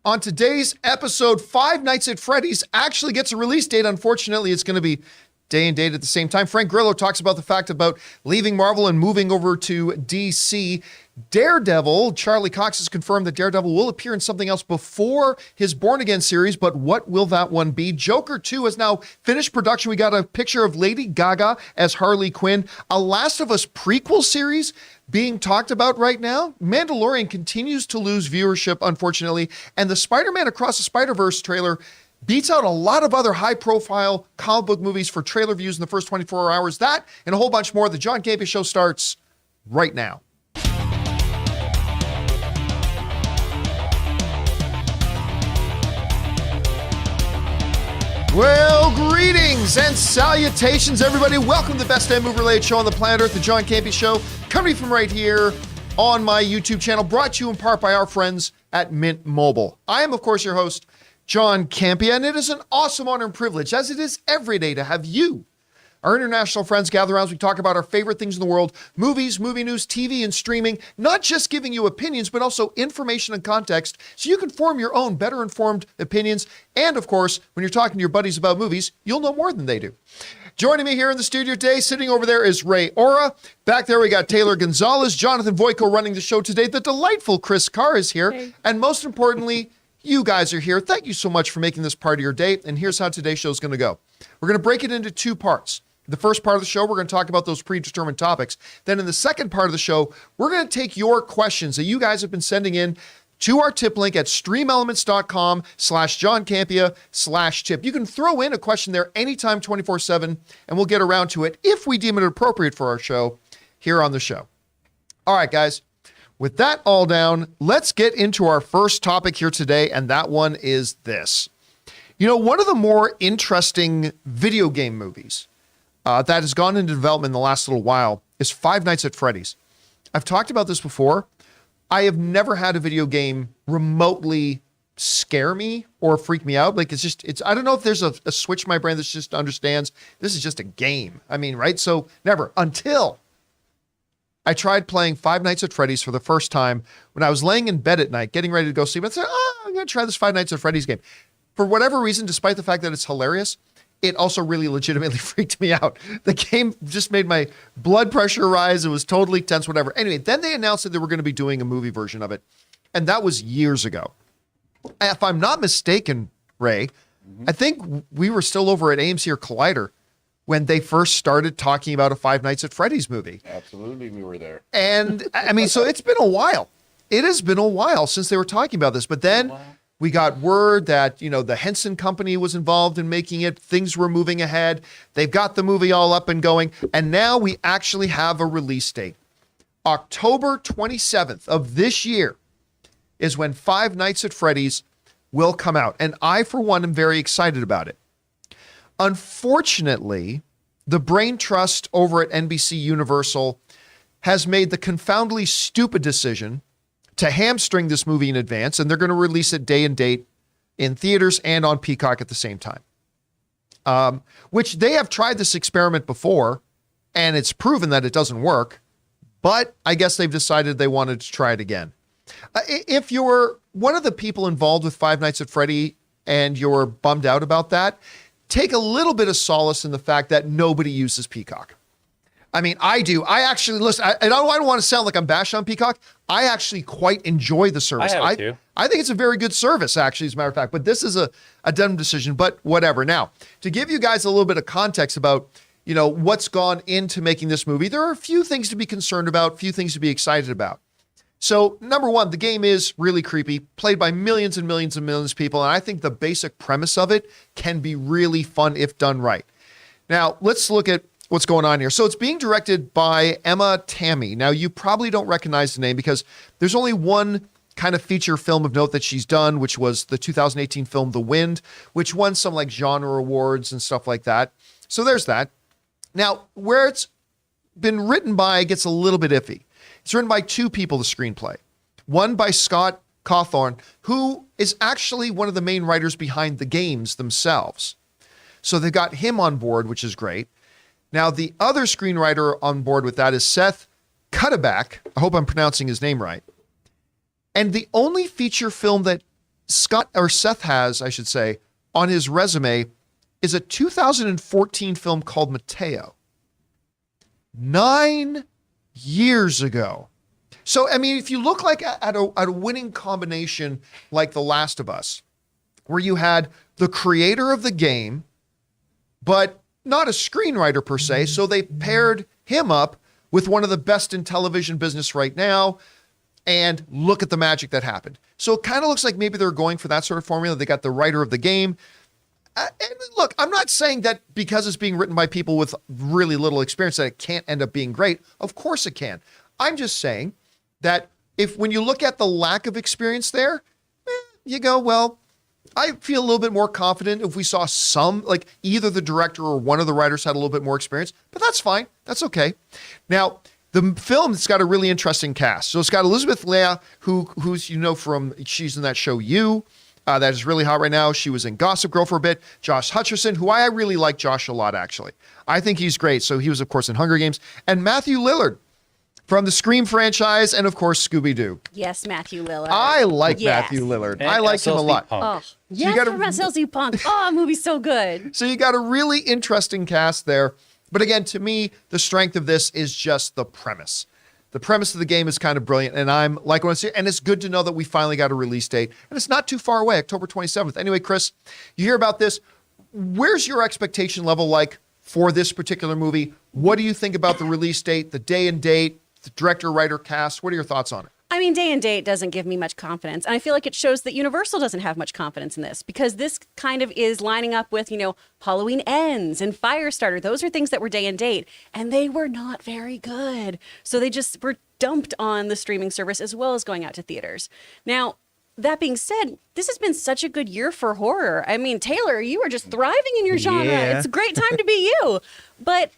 On today's episode, Five Nights at Freddy's actually gets a release date. Unfortunately, it's going to be day and date at the same time. Frank Grillo talks about the fact about leaving Marvel and moving over to DC. Daredevil, Charlie Cox has confirmed that Daredevil will appear in something else before his Born Again series, but what will that one be? Joker 2 has now finished production. We got a picture of Lady Gaga as Harley Quinn. A Last of Us prequel series being talked about right now. Mandalorian continues to lose viewership, unfortunately, and the Spider-Man Across the Spider-Verse trailer beats out a lot of other high-profile comic book movies for trailer views in the first 24 hours. That and a whole bunch more. The John Campea Show starts right now. Well, greetings and salutations, everybody. Welcome to the best damn movie-related show on the planet Earth, the John Campea Show, coming from right here on my YouTube channel, brought to you in part by our friends at Mint Mobile. I am, of course, your host, John Campea, and it is an awesome honor and privilege, as it is every day, to have you, our international friends, gather around as we talk about our favorite things in the world, movies, movie news, TV, and streaming, not just giving you opinions, but also information and context so you can form your own better informed opinions. And of course, when you're talking to your buddies about movies, you'll know more than they do. Joining me here in the studio today, sitting over there, is Ray Ora. Back there, we got Taylor Gonzalez, Jonathan Voico running the show today. The delightful Chris Carr is here. Hey. And most importantly, you guys are here. Thank you so much for making this part of your day. And here's how today's show is going to go. We're going to break it into two parts. The first part of the show, we're going to talk about those predetermined topics. Then in the second part of the show, we're going to take your questions that you guys have been sending in to our tip link at streamelements.com/JohnCampea/tip. You can throw in a question there anytime, 24/7, and we'll get around to it if we deem it appropriate for our show here on the show. All right, guys. With that all down, let's get into our first topic here today, and that one is this. You know, one of the more interesting video game movies that has gone into development in the last little while is Five Nights at Freddy's. I've talked about this before. I have never had a video game remotely scare me or freak me out. Like I don't know if there's a switch in my brain that just understands this is just a game. I mean, right? So never, until I tried playing Five Nights at Freddy's for the first time when I was laying in bed at night, getting ready to go sleep. I said, I'm going to try this Five Nights at Freddy's game. For whatever reason, despite the fact that it's hilarious, it also really legitimately freaked me out. The game just made my blood pressure rise. It was totally tense, whatever. Anyway, then they announced that they were going to be doing a movie version of it. And that was years ago. If I'm not mistaken, Ray, I think we were still over at AMC or Collider when they first started talking about a Five Nights at Freddy's movie. Absolutely, we were there. And I mean, so it's been a while. It has been a while since they were talking about this. But then we got word that, you know, the Henson Company was involved in making it. Things were moving ahead. They've got the movie all up and going. And now we actually have a release date. October 27th of this year is when Five Nights at Freddy's will come out. And I, for one, am very excited about it. Unfortunately, the brain trust over at NBC Universal has made the confoundedly stupid decision to hamstring this movie in advance, and they're going to release it day and date in theaters and on Peacock at the same time. Which they have tried this experiment before, and it's proven that it doesn't work, but I guess they've decided they wanted to try it again. If you're one of the people involved with Five Nights at Freddy and you're bummed out about that, take a little bit of solace in the fact that nobody uses Peacock. I mean, I do. I actually, listen, I don't want to sound like I'm bashing on Peacock. I actually quite enjoy the service. I think it's a very good service, actually, as a matter of fact. But this is a dumb decision, but whatever. Now, to give you guys a little bit of context about, you know, what's gone into making this movie, there are a few things to be concerned about, few things to be excited about. So, number one, the game is really creepy, played by millions and millions and millions of people, and I think the basic premise of it can be really fun if done right. Now, let's look at what's going on here. So it's being directed by Emma Tammy. Now, you probably don't recognize the name because there's only one kind of feature film of note that she's done, which was the 2018 film The Wind, which won some like genre awards and stuff like that. So there's that. Now, where it's been written by gets a little bit iffy. It's written by two people, the screenplay. One by Scott Cawthorn, who is actually one of the main writers behind the games themselves. So they've got him on board, which is great. Now, the other screenwriter on board with that is Seth Cuddeback. I hope I'm pronouncing his name right. And the only feature film that Seth has, I should say, on his resume is a 2014 film called Mateo. 9 years ago. So, I mean, if you look like at a winning combination like The Last of Us, where you had the creator of the game, but not a screenwriter per se, so they paired him up with one of the best in television business right now, and look at the magic that happened. So it kind of looks like maybe they're going for that sort of formula. They got the writer of the game. And look, I'm not saying that because it's being written by people with really little experience that it can't end up being great. Of course it can. I'm just saying that when you look at the lack of experience there, you go, well, I feel a little bit more confident if we saw some, like either the director or one of the writers had a little bit more experience, but that's fine. That's okay. Now, the film's got a really interesting cast. So it's got Elizabeth Leah, who's, from, she's in that show You, that is really hot right now. She was in Gossip Girl for a bit. Josh Hutcherson, who I really like Josh a lot, actually. I think he's great. So he was, of course, in Hunger Games. And Matthew Lillard from the Scream franchise and, of course, Scooby-Doo. Yes, Matthew Lillard. I like Matthew Lillard. And I like him a lot. Oh, yes, from SLC Punk. Oh, movie's so good. So you got a really interesting cast there. But again, to me, the strength of this is just the premise. The premise of the game is kind of brilliant, and I'm like what I see, and it's good to know that we finally got a release date, and it's not too far away, October 27th. Anyway, Chris, you hear about this. Where's your expectation level like for this particular movie? What do you think about the release date, the day and date, the director, writer, cast? What are your thoughts on it? I mean, day and date doesn't give me much confidence. And I feel like it shows that Universal doesn't have much confidence in this, because this kind of is lining up with, Halloween Ends and Firestarter. Those are things that were day and date, and they were not very good. So they just were dumped on the streaming service as well as going out to theaters. Now, that being said, this has been such a good year for horror. I mean, Taylor, you are just thriving in your genre. Yeah. It's a great time to be you. But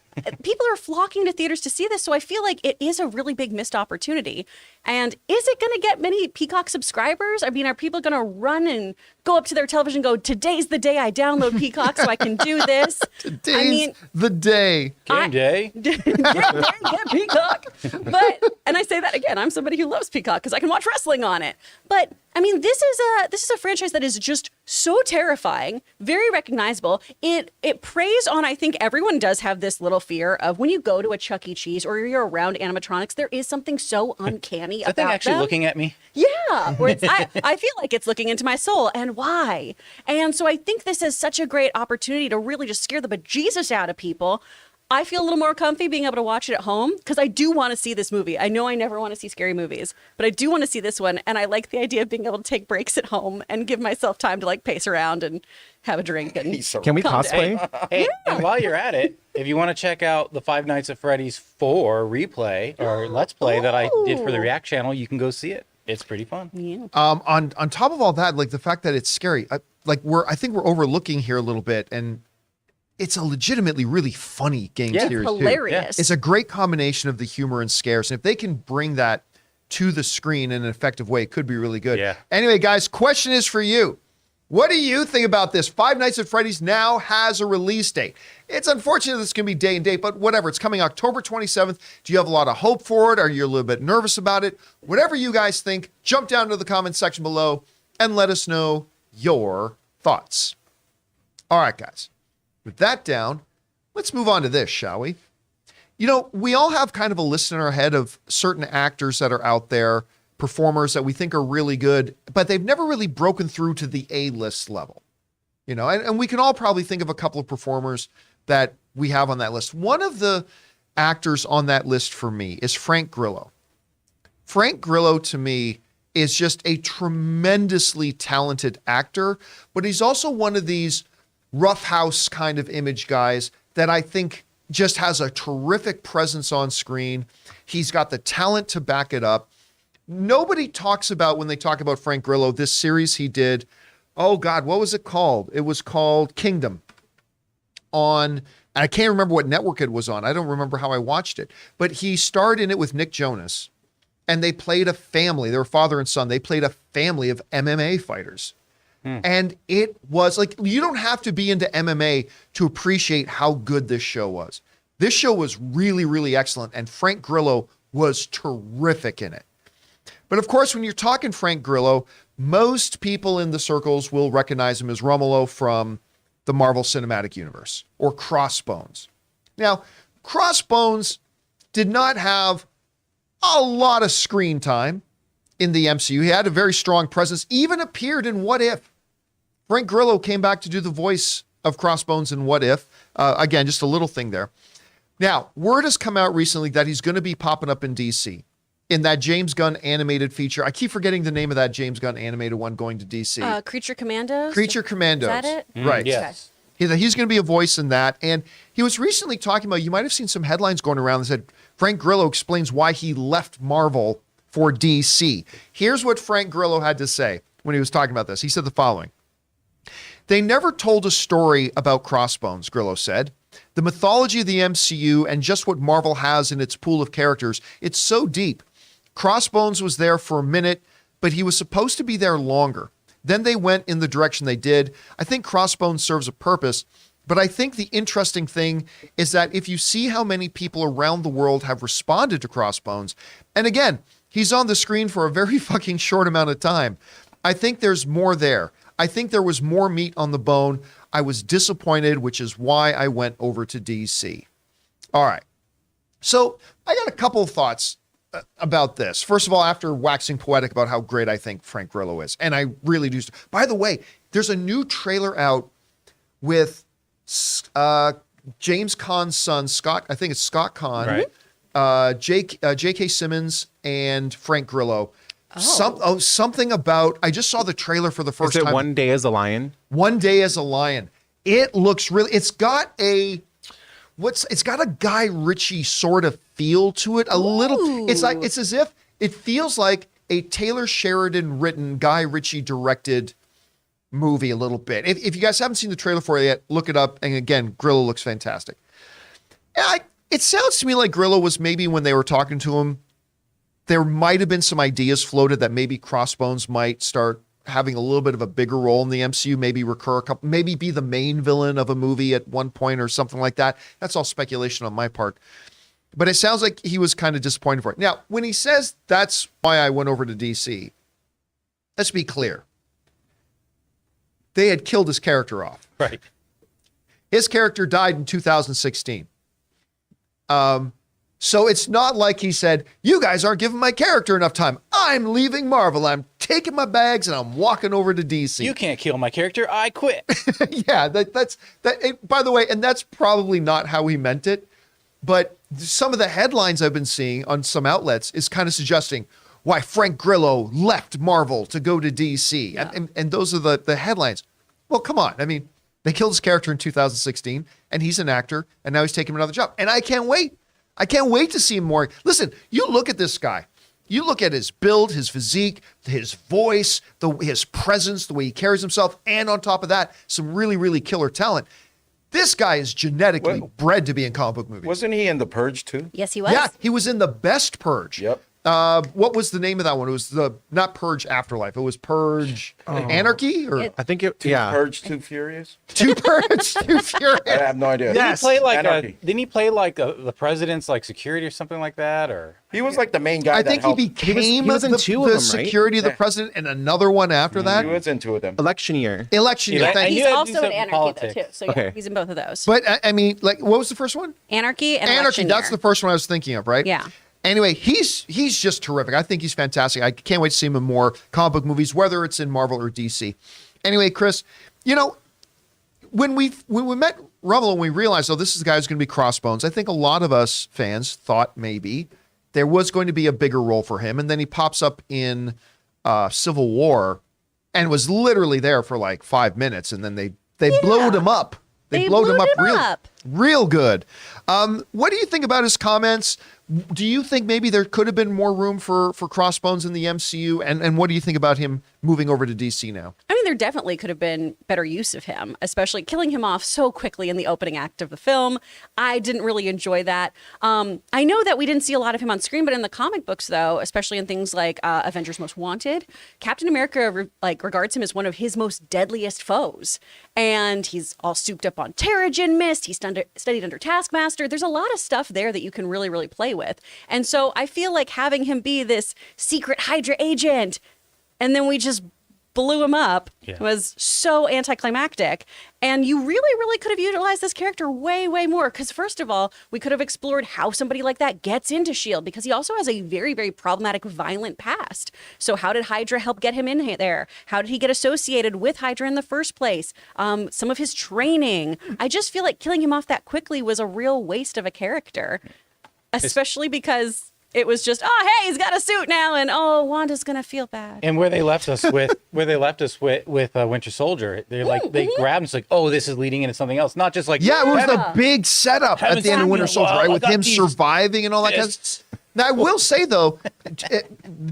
people are flocking to theaters to see this, so I feel like it is a really big missed opportunity. And is it going to get many Peacock subscribers? I mean, are people going to run and go up to their television and go, today's the day I download Peacock so I can do this? Today's the day. Game day. Get Peacock. And I say that again, I'm somebody who loves Peacock because I can watch wrestling on it. But I mean, this is a franchise that is just so terrifying, very recognizable. It preys on, I think everyone does have this little fear of when you go to a Chuck E. Cheese or you're around animatronics, there is something so uncanny about them. Is that thing actually looking at me? Yeah, or I feel like it's looking into my soul, and why? And so I think this is such a great opportunity to really just scare the bejesus out of people. I feel a little more comfy being able to watch it at home because I do want to see this movie. I know I never want to see scary movies, but I do want to see this one. And I like the idea of being able to take breaks at home and give myself time to pace around and have a drink. And Can we calm cosplay? Hey, and while you're at it, if you want to check out the Five Nights at Freddy's 4 replay or Let's Play that I did for the React channel, you can go see it. It's pretty fun. Yeah. On top of all that, like the fact that it's scary, I think we're overlooking here a little bit, and it's a legitimately really funny game series. It's hilarious. Too. It's a great combination of the humor and scares, and if they can bring that to the screen in an effective way, it could be really good. Yeah. Anyway, guys, question is for you. What do you think about this? Five Nights at Freddy's now has a release date. It's unfortunate this can be day and date, but whatever. It's coming October 27th. Do you have a lot of hope for it? Are you a little bit nervous about it? Whatever you guys think, jump down to the comments section below and let us know your thoughts. All right, guys. With that down, let's move on to this, shall we? We all have kind of a list in our head of certain actors that are out there, performers that we think are really good, but they've never really broken through to the A-list level. And we can all probably think of a couple of performers that we have on that list. One of the actors on that list for me is Frank Grillo. Frank Grillo, to me, is just a tremendously talented actor, but he's also one of these roughhouse kind of image guys that I think just has a terrific presence on screen. He's got the talent to back it up. Nobody talks about, when they talk about Frank Grillo, this series he did, oh God, what was it called? It was called Kingdom I can't remember what network it was on. I don't remember how I watched it, but he starred in it with Nick Jonas, and they played a family. They were father and son. They played a family of MMA fighters. And it was like, you don't have to be into MMA to appreciate how good this show was. This show was really, really excellent, and Frank Grillo was terrific in it. But of course, when you're talking Frank Grillo, most people in the circles will recognize him as Romolo from the Marvel Cinematic Universe or Crossbones. Now, Crossbones did not have a lot of screen time in the MCU. He had a very strong presence, even appeared in What If. Frank Grillo came back to do the voice of Crossbones in What If. Again, just a little thing there. Now, word has come out recently that he's going to be popping up in DC in that James Gunn animated feature. I keep forgetting the name of that James Gunn animated one going to DC. Creature Commandos? Creature Commandos. Is that it? Right. Yes. He's going to be a voice in that. And he was recently talking about, you might have seen some headlines going around that said, Frank Grillo explains why he left Marvel for DC. Here's what Frank Grillo had to say when he was talking about this. He said the following. They never told a story about Crossbones, Grillo said. The mythology of the MCU and just what Marvel has in its pool of characters, it's so deep. Crossbones was there for a minute, but he was supposed to be there longer. Then they went in the direction they did. I think Crossbones serves a purpose, but I think the interesting thing is that if you see how many people around the world have responded to Crossbones, and again, he's on the screen for a very fucking short amount of time, I think there's more there. I think there was more meat on the bone. I was disappointed, which is why I went over to DC. All right. So I got a couple of thoughts about this. First of all, after waxing poetic about how great I think Frank Grillo is, and I really do. By the way, there's a new trailer out with James Caan's son, Scott. I think it's Scott Caan, right? J.K. Simmons, and Frank Grillo. Something about, I just saw the trailer for the first time. Is it One Day as a Lion? One Day as a Lion. It looks really, it's got a Guy Ritchie sort of feel to it. A little, it's as if it feels like a Taylor Sheridan written, Guy Ritchie directed movie a little bit. If you guys haven't seen the trailer for it yet, look it up. And again, Grillo looks fantastic. It sounds to me like Grillo was maybe, when they were talking to him, there might have been some ideas floated that maybe Crossbones might start having a little bit of a bigger role in the MCU, maybe recur a couple, maybe be the main villain of a movie at one point or something like that. That's all speculation on my part. But it sounds like he was kind of disappointed for it. Now, when he says that's why I went over to DC, let's be clear. They had killed his character off. Right. His character died in 2016. So it's not like he said, you guys aren't giving my character enough time. I'm leaving Marvel. I'm taking my bags and I'm walking over to DC. You can't kill my character. I quit. Yeah, that's by the way, and that's probably not how he meant it. But some of the headlines I've been seeing on some outlets is kind of suggesting why Frank Grillo left Marvel to go to DC. Yeah. And those are the headlines. Well, come on. I mean, they killed his character in 2016 and he's an actor and now he's taking another job. And I can't wait. I can't wait to see him more. Listen, you look at this guy. You look at his build, his physique, his voice, his presence, the way he carries himself, and on top of that, some really, really killer talent. This guy is genetically bred to be in comic book movies. Wasn't he in The Purge too? Yes, he was. Yeah, he was in the best Purge. Yep. What was the name of that one? It was not Purge Afterlife. It was Purge Anarchy? Or I think it, Purge Too Furious? Too Purge Too Furious. I have no idea. Yes. Didn't he play like the president's like security or something like that? Or He was like the main guy. I think he became he was in two of the them, right? security of the president and another one after that. He was in two of them. Election year. Election year. Yeah, Thank He's you. had to do also in something Anarchy, politics. though, too. So, yeah, Okay. he's in both of those. But I mean, like, what was the first one? Anarchy and Anarchy. Election That's Year. the first one I was thinking of, right? Yeah. Anyway, he's just terrific. I think he's fantastic. I can't wait to see him in more comic book movies, whether it's in Marvel or DC. Anyway, Chris, you know, when we met Rumble and we realized, oh, this is the guy who's going to be Crossbones, I think a lot of us fans thought maybe there was going to be a bigger role for him. And then he pops up in Civil War and was literally there for like 5 minutes. And then they blowed him up. They blowed him up real good. What do you think about his comments? Do you think maybe there could have been more room for Crossbones in the MCU? And what do you think about him moving over to DC now? I mean, there definitely could have been better use of him, especially killing him off so quickly in the opening act of the film. I didn't really enjoy that. I know that we didn't see a lot of him on screen, but in the comic books, though, especially in things like Avengers Most Wanted, Captain America regards him as one of his most deadliest foes. And he's all souped up on Terrigen Mist. He's done studied under Taskmaster. There's a lot of stuff there that you can really, really play with. And so I feel like having him be this secret Hydra agent, and then we just blew him up was so anticlimactic. And you really, really could have utilized this character way, way more. Because first of all, we could have explored how somebody like that gets into S.H.I.E.L.D. because he also has a very, very problematic, violent past. So how did Hydra help get him in there? How did he get associated with Hydra in the first place? Some of his training. I just feel like killing him off that quickly was a real waste of a character. Especially because it was just, oh, hey, he's got a suit now, and oh, Wanda's gonna feel bad. And where they left us with Winter Soldier, they grabbed us like, oh, this is leading into something else, not just like it was the big setup at the end of Winter Soldier, right, with him surviving and all that kind of stuff. Now, I will say though,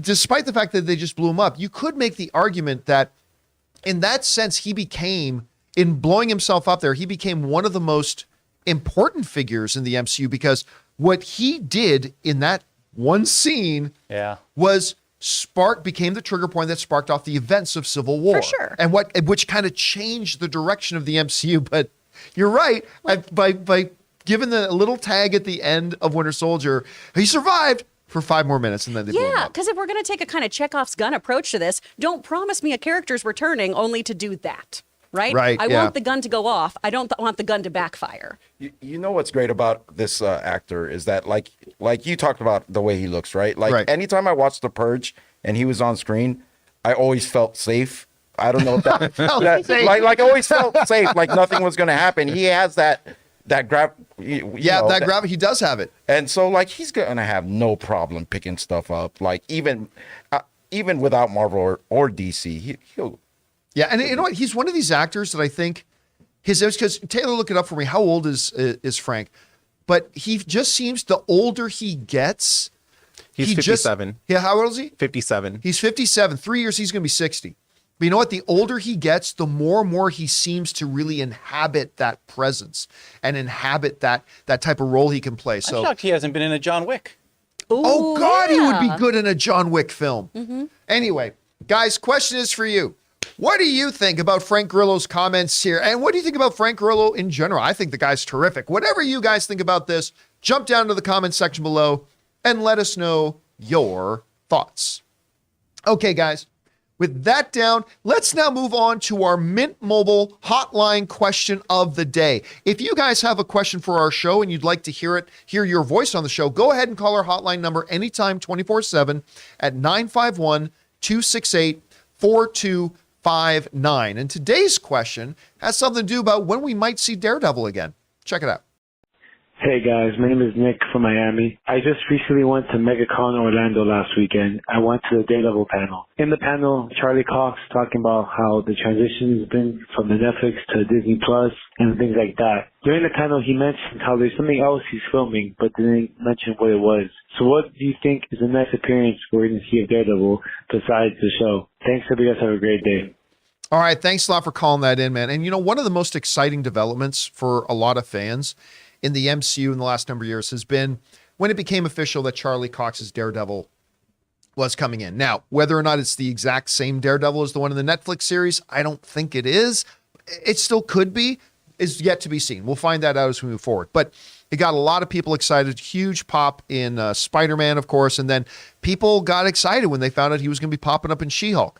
despite the fact that they just blew him up, you could make the argument that, in that sense, in blowing himself up there, he became one of the most important figures in the MCU because what he did in that one scene became the trigger point that sparked off the events of Civil War. For sure. And which kind of changed the direction of the MCU. But you're right. By giving the little tag at the end of Winter Soldier, he survived for 5 more minutes and then they blew him up. Because if we're going to take a kind of Chekhov's gun approach to this, don't promise me a character's returning only to do that. Right? I want the gun to go off. I don't want the gun to backfire. You know what's great about this actor is that, like you talked about the way he looks, right? Anytime I watched The Purge and he was on screen, I always felt safe. I don't know if I always felt safe, like nothing was going to happen. He has that grab. He does have it. And so, he's going to have no problem picking stuff up. Even without Marvel or DC, he'll. Yeah, and you know what? He's one of these actors that I think because Taylor, look it up for me. How old is Frank? But he just seems, the older he gets, he's 57. How old is he? 57. He's 57. 3 years, he's going to be 60. But you know what? The older he gets, the more and more he seems to really inhabit that presence and inhabit that type of role he can play. I'm shocked he hasn't been in a John Wick. Oh God, he would be good in a John Wick film. Mm-hmm. Anyway, guys, question is for you. What do you think about Frank Grillo's comments here? And what do you think about Frank Grillo in general? I think the guy's terrific. Whatever you guys think about this, jump down to the comments section below and let us know your thoughts. Okay, guys, with that down, let's now move on to our Mint Mobile hotline question of the day. If you guys have a question for our show and you'd like to hear your voice on the show, go ahead and call our hotline number anytime 24/7 at 951-268-4259. And today's question has something to do about when we might see Daredevil again. Check it out. Hey guys, my name is Nick from Miami. I just recently went to MegaCon Orlando last weekend. I went to the Daredevil panel. In the panel, Charlie Cox talking about how the transition has been from the Netflix to Disney Plus and things like that. During the panel, he mentioned how there's something else he's filming, but didn't mention what it was. So what do you think is the next appearance we're going to see of Daredevil besides the show? Thanks, everybody. Have a great day. All right. Thanks a lot for calling that in, man. And you know, one of the most exciting developments for a lot of fans in the MCU in the last number of years has been when it became official that Charlie Cox's Daredevil was coming in. Now, whether or not it's the exact same Daredevil as the one in the Netflix series, I don't think it is. It still could be, is yet to be seen. We'll find that out as we move forward. But it got a lot of people excited. Huge pop in Spider-Man, of course. And then people got excited when they found out he was going to be popping up in She-Hulk.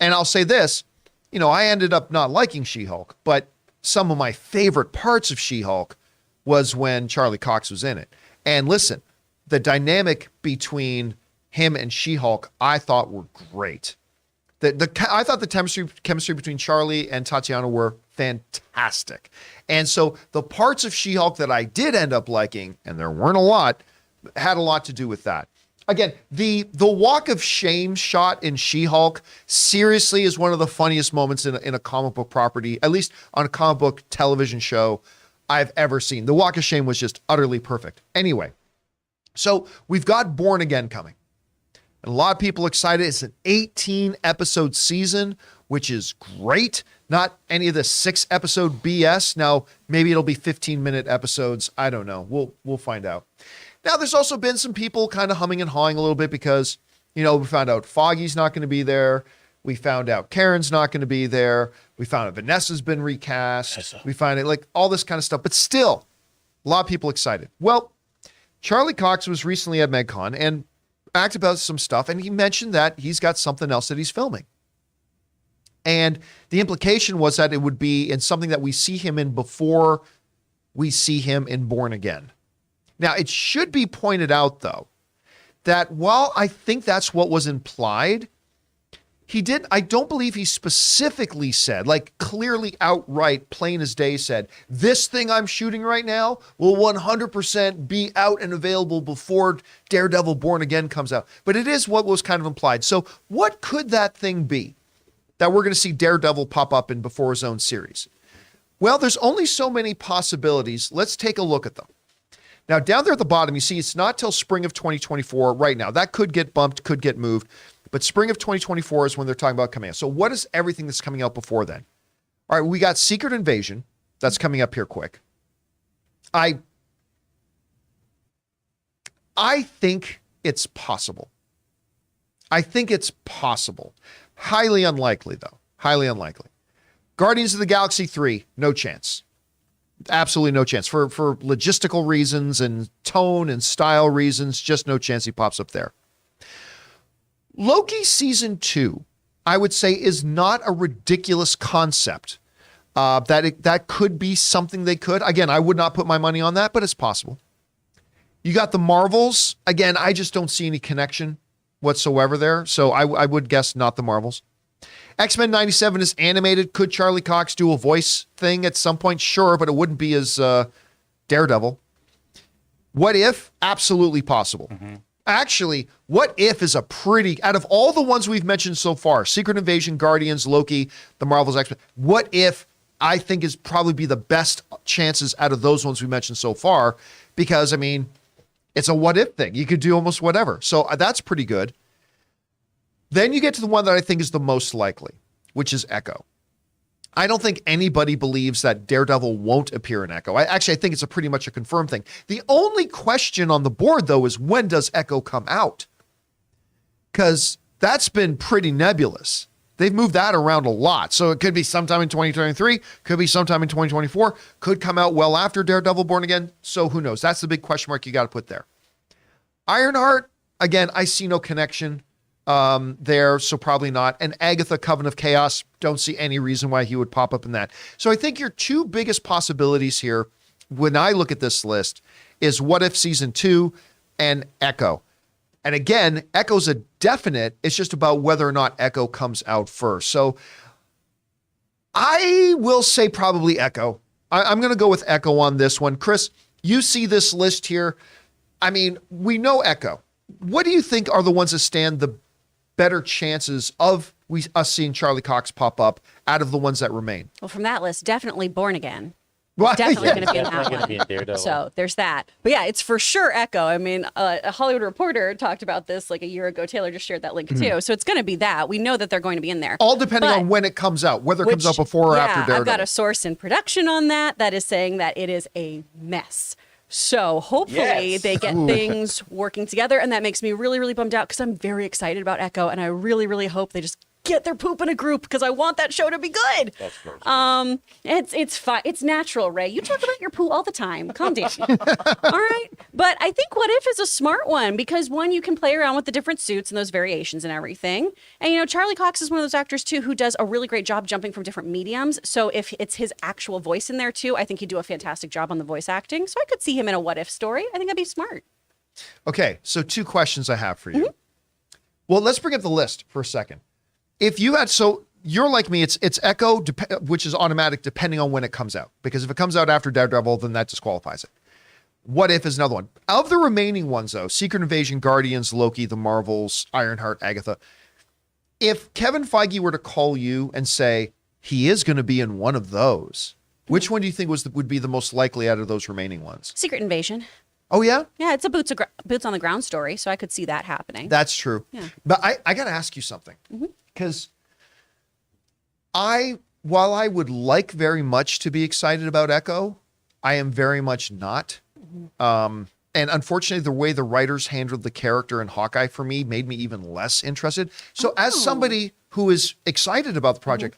And I'll say this, you know, I ended up not liking She-Hulk, but some of my favorite parts of She-Hulk was when Charlie Cox was in it. And listen, the dynamic between him and She-Hulk, I thought were great. I thought the chemistry between Charlie and Tatiana were fantastic. And so the parts of She-Hulk that I did end up liking, and there weren't a lot, had a lot to do with that. Again, the walk of shame shot in She-Hulk seriously is one of the funniest moments in a comic book property, at least on a comic book television show I've ever seen. The walk of shame was just utterly perfect. Anyway, so we've got Born Again coming. And a lot of people excited. It's an 18-episode season, which is great. Not any of the 6-episode BS. Now, maybe it'll be 15-minute episodes. I don't know. We'll find out. Now, there's also been some people kind of humming and hawing a little bit because, you know, we found out Foggy's not going to be there. We found out Karen's not going to be there. We found out Vanessa's been recast. We found out like all this kind of stuff. But still, A lot of people excited. Well, Charlie Cox was recently at MegCon and asked about some stuff, and he mentioned that he's got something else that he's filming. And the implication was that it would be in something that we see him in before we see him in Born Again. Now, it should be pointed out, though, that while I think that's what was implied, I don't believe he specifically said, like clearly outright, plain as day said, this thing I'm shooting right now will 100% be out and available before Daredevil Born Again comes out. But it is what was kind of implied. So what could that thing be that we're going to see Daredevil pop up in before his own series? Well, there's only so many possibilities. Let's take a look at them. Now, down there at the bottom, you see it's not till spring of 2024 right now. That could get bumped, could get moved. But spring of 2024 is when they're talking about Campea. So what is everything that's coming out before then? All right, we got Secret Invasion. That's coming up here quick. I think it's possible. Highly unlikely, though. Highly unlikely. Guardians of the Galaxy 3, no chance. Absolutely no chance. For logistical reasons and tone and style reasons, just no chance he pops up there. Loki season 2, I would say, is not a ridiculous concept. That could be something they could. Again, I would not put my money on that, but it's possible. You got the Marvels. Again, I just don't see any connection whatsoever there. So I would guess not the Marvels. X-Men 97 is animated. Could Charlie Cox do a voice thing at some point? Sure, but it wouldn't be as Daredevil. What If? Absolutely possible. Mm-hmm. Actually, What If is a pretty, out of all the ones we've mentioned so far, Secret Invasion, Guardians, Loki, the Marvels, X-Men, What If I think is probably be the best chances out of those ones we mentioned so far, because, I mean, it's a what if thing. You could do almost whatever. So that's pretty good. Then you get to the one that I think is the most likely, which is Echo. I don't think anybody believes that Daredevil won't appear in Echo. I think it's a pretty much a confirmed thing. The only question on the board, though, is when does Echo come out? Because that's been pretty nebulous. They've moved that around a lot. So it could be sometime in 2023, could be sometime in 2024, could come out well after Daredevil Born Again. So who knows? That's the big question mark you got to put there. Ironheart, again, I see no connection there, so probably not. And Agatha, Coven of Chaos, don't see any reason why he would pop up in that. So I think your two biggest possibilities here, when I look at this list, is What If Season 2 and Echo. And again, Echo's a definite. It's just about whether or not Echo comes out first. So I will say probably Echo. I'm going to go with Echo on this one. Chris, you see this list here. I mean, we know Echo. What do you think are the ones that stand the better chances of us seeing Charlie Cox pop up out of the ones that remain? Well, from that list, definitely Born Again. Well, Definitely going to be in Definitely that gonna be in one. Daredevil. So there's that. But yeah, it's for sure Echo. I mean, a Hollywood Reporter talked about this like a year ago. Taylor just shared that link too. So it's going to be that. We know that they're going to be in there. All depending on when it comes out, whether it comes out before or after Daredevil. I've got a source in production on that is saying that it is a mess. So hopefully they get things working together. And that makes me really, really bummed out because I'm very excited about Echo. And I really, really hope they just get their poop in a group because I want that show to be good. That's gross. It's fine. It's natural, Ray. You talk about your poo all the time. Calm down. All right. But I think What If is a smart one because one, you can play around with the different suits and those variations and everything. And you know, Charlie Cox is one of those actors too who does a really great job jumping from different mediums. So if it's his actual voice in there too, I think he'd do a fantastic job on the voice acting. So I could see him in a What If story. I think that'd be smart. Okay, so two questions I have for you. Well, let's bring up the list for a second. If you had, so you're like me, it's Echo, which is automatic depending on when it comes out. Because if it comes out after Daredevil, then that disqualifies it. What If is another one. Of the remaining ones, though, Secret Invasion, Guardians, Loki, The Marvels, Ironheart, Agatha, if Kevin Feige were to call you and say he is going to be in one of those, which one do you think would be the most likely out of those remaining ones? Secret Invasion. Oh, yeah? Yeah, it's a boots on the ground story, so I could see that happening. That's true. Yeah. But I got to ask you something. Because while I would like very much to be excited about Echo, I am very much not. And unfortunately, the way the writers handled the character in Hawkeye for me made me even less interested. So as somebody who is excited about the project,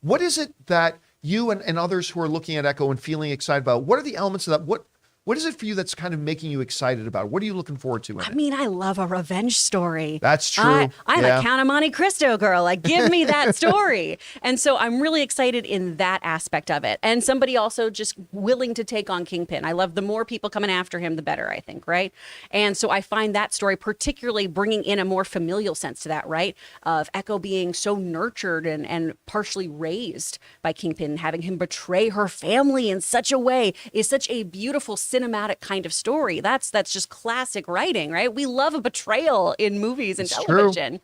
what is it that you and others who are looking at Echo and feeling excited about, what are the elements of that? What is it for you that's kind of making you excited about it? What are you looking forward to in I it? mean, I love a revenge story. That's true. I'm Yeah. a Count of Monte Cristo girl. Like, give me that story. And so I'm really excited in that aspect of it. And somebody also just willing to take on Kingpin. I love the more people coming after him, the better, I think, right? And so I find that story particularly bringing in a more familial sense to that, right? Of Echo being so nurtured and partially raised by Kingpin, having him betray her family in such a way is such a beautiful cinematic kind of story. That's just classic writing, right? We love a betrayal in movies and television.